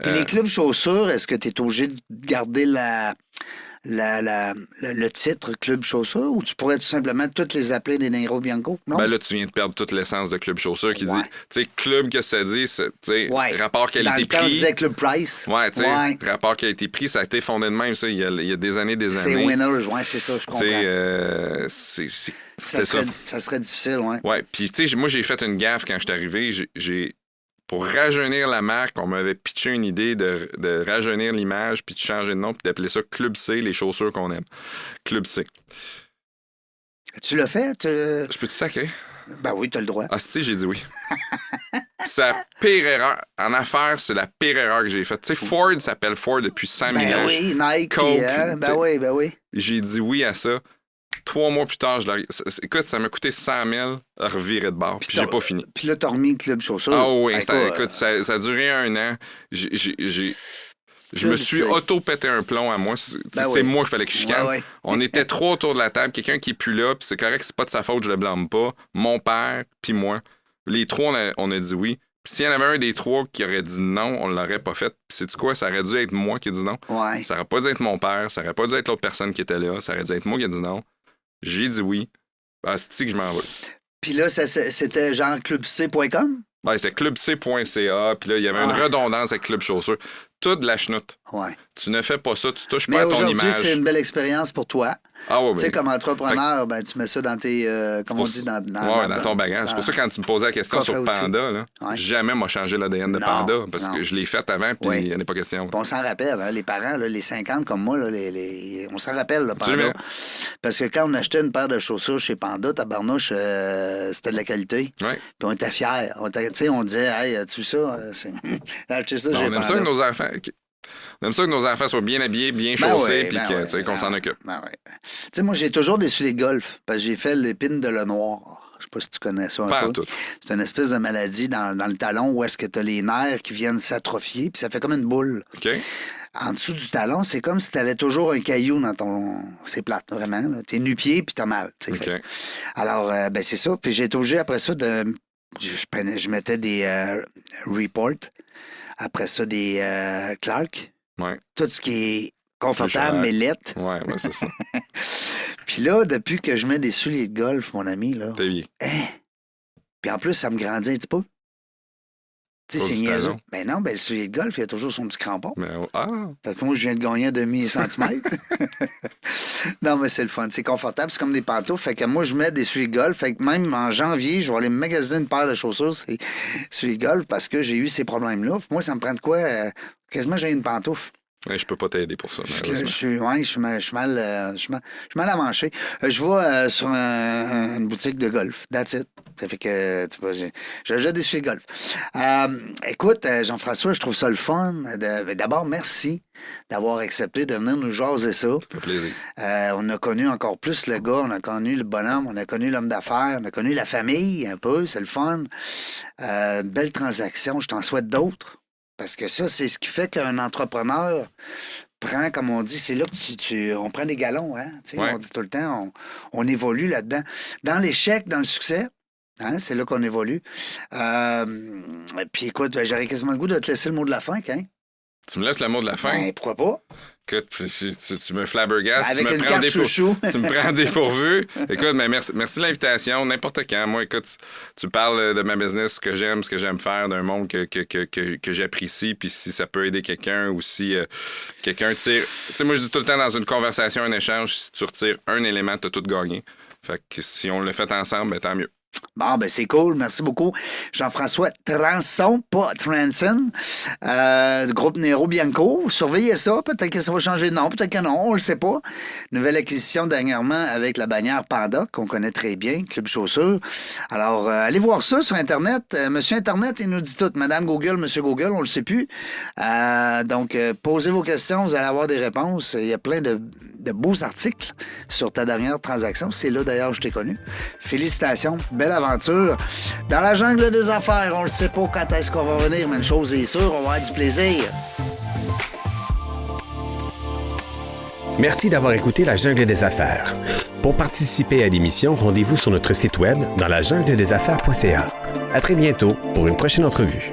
Et les clubs chaussures, est-ce que tu es obligé de garder le titre Club Chaussures ou tu pourrais tout simplement toutes les appeler des Nero Bianco? Non? Ben là, tu viens de perdre toute l'essence de Club Chaussures qui dit, tu sais, club que ça dit, tu sais, rapport Dans le qualité-prix. temps, on disait Club Price. Ouais, tu sais, rapport qualité-prix, ça a été fondé de même, ça, il y a des années, C'est winners, c'est ça, je comprends. Ça serait difficile, Ouais, puis tu sais, moi, j'ai fait une gaffe quand je suis arrivé. Pour rajeunir la marque, on m'avait pitché une idée de rajeunir l'image, puis de changer de nom, puis d'appeler ça Club C, les chaussures qu'on aime. Club C. Tu l'as fait? Je peux te sacrer? Ben oui, tu as le droit. Ah, si, j'ai dit oui. C'est la pire erreur. En affaires, c'est la pire erreur que j'ai faite. Tu sais, Ford s'appelle Ford depuis 100 000 ans. Ben oui, Nike. Coke, Ben oui. J'ai dit oui à ça. 3 mois plus tard, écoute, ça m'a coûté 100 000 à revirer de bord. Puis j'ai pas fini. Puis là, t'as remis Club Chaussures. Ah oui, écoute, ça a duré 1 an. Je me suis auto-pété un plomb à moi. C'est moi qu'il fallait que je chicane. Ouais. On était 3 autour de la table. Quelqu'un qui est plus là, puis c'est correct, c'est pas de sa faute, je le blâme pas. Mon père, puis moi. Les 3, on a dit oui. Puis s'il y en avait un des 3 qui aurait dit non, on l'aurait pas fait. Puis sais-tu quoi? Ça aurait dû être moi qui ai dit non. Ouais. Ça aurait pas dû être mon père. Ça aurait pas dû être l'autre personne qui était là. Ça aurait dû être moi qui ai dit non. J'ai dit oui. C'est que je m'en vais. Puis là, c'était genre clubc.com? Ben, c'était clubc.ca. Puis là, il y avait une redondance avec Club Chaussures. Tout de la chenoute. Ouais. Tu ne fais pas ça, tu touches Mais pas à ton image. aujourd'hui, c'est une belle expérience pour toi. Ah oui, tu sais, comme entrepreneur, ben, tu mets ça dans tes... comme on dit, dans ton bagage. C'est pour ça que quand tu me posais la question sur Panda, là, jamais m'a changé l'ADN de Panda parce que je l'ai fait avant puis il n'y en a pas question. On s'en rappelle, hein, les parents, là, les 50 comme moi, là, on s'en rappelle, là, Panda. Parce que quand on achetait une paire de chaussures chez Panda, tabarnouche, c'était de la qualité. Ouais. Puis on était fiers. On disait, hey, as-tu ça? J'ai acheté ça, j'ai Panda. On aime ça que nos enfants soient bien habillés, bien chaussés, puis qu'on s'en occupe. Tu sais, moi, j'ai toujours des souliers de golf, parce que j'ai fait l'épine de Lenoir. Je sais pas si tu connais ça un peu. C'est une espèce de maladie dans le talon où est-ce que tu as les nerfs qui viennent s'atrophier, puis ça fait comme une boule. OK. En dessous du talon, c'est comme si tu avais toujours un caillou dans ton... C'est plate, vraiment. T'es nu-pied, puis t'as mal. Okay. Alors, c'est ça. Puis j'ai été obligé, après ça, je mettais des Report. Après ça, des Clark. Ouais. Tout ce qui est confortable, mais lettre. Ouais, c'est ça. Puis là, depuis que je mets des souliers de golf, mon ami, là... T'es bien. Puis en plus, ça me grandit un petit peu. Tu sais, c'est niaiseux. Ben non, le soulier de golf, il y a toujours son petit crampon. Fait que moi, je viens de gagner un demi-centimètre. Non, mais c'est le fun. C'est confortable. C'est comme des pantoufles. Fait que moi, je mets des souliers de golf. Fait que même en janvier, je vais aller me magasiner une paire de chaussures, c'est souliers de golf, parce que j'ai eu ces problèmes-là. Moi, ça me prend de quoi? Quasiment, j'ai une pantoufle. Ouais, je peux pas t'aider pour ça. Je suis mal à mancher. Je vais sur une boutique de golf. That's it. Ça fait que, tu vois, j'ai des souliers de golf. Écoute, Jean-François, je trouve ça le fun. D'abord, merci d'avoir accepté de venir nous jaser ça. Ça fait plaisir. On a connu encore plus le gars, on a connu le bonhomme, on a connu l'homme d'affaires, on a connu la famille un peu, c'est le fun. Belle transaction, je t'en souhaite d'autres. Parce que ça, c'est ce qui fait qu'un entrepreneur prend, comme on dit, c'est là que on prend des galons. Hein? On dit tout le temps, on évolue là-dedans. Dans l'échec, dans le succès, hein, c'est là qu'on évolue. Puis écoute, j'aurais quasiment le goût de te laisser le mot de la fin, hein? Tu me laisses le mot de la fin? Ben, pourquoi pas? Écoute, tu me flabbergastes. Avec une carte chouchou. Tu me prends dépourvu. Écoute, mais merci de l'invitation. N'importe quand. Moi, écoute, tu parles de ma business, ce que j'aime faire, d'un monde que j'apprécie. Puis si ça peut aider quelqu'un ou si quelqu'un tire... Tu sais, moi, je dis tout le temps dans une conversation, un échange, si tu retires un élément, tu as tout gagné. Fait que si on le fait ensemble, tant mieux. Bon, c'est cool. Merci beaucoup. Jean-François Transon, pas Transon, du groupe Nero Bianco. Surveillez ça. Peut-être que ça va changer de nom, peut-être que non, on le sait pas. Nouvelle acquisition dernièrement avec la bannière Panda, qu'on connaît très bien, Club Chaussures. Alors, allez voir ça sur Internet. Monsieur Internet, il nous dit tout. Madame Google, Monsieur Google, on le sait plus. Donc, posez vos questions, vous allez avoir des réponses. Il y a plein de beaux articles sur ta dernière transaction. C'est là, d'ailleurs, que je t'ai connu. Félicitations. Belle aventure. Dans la jungle des affaires, on ne sait pas quand est-ce qu'on va revenir, mais une chose est sûre, on va avoir du plaisir. Merci d'avoir écouté La Jungle des Affaires. Pour participer à l'émission, rendez-vous sur notre site web dans lajungledesaffaires.ca. À très bientôt pour une prochaine entrevue.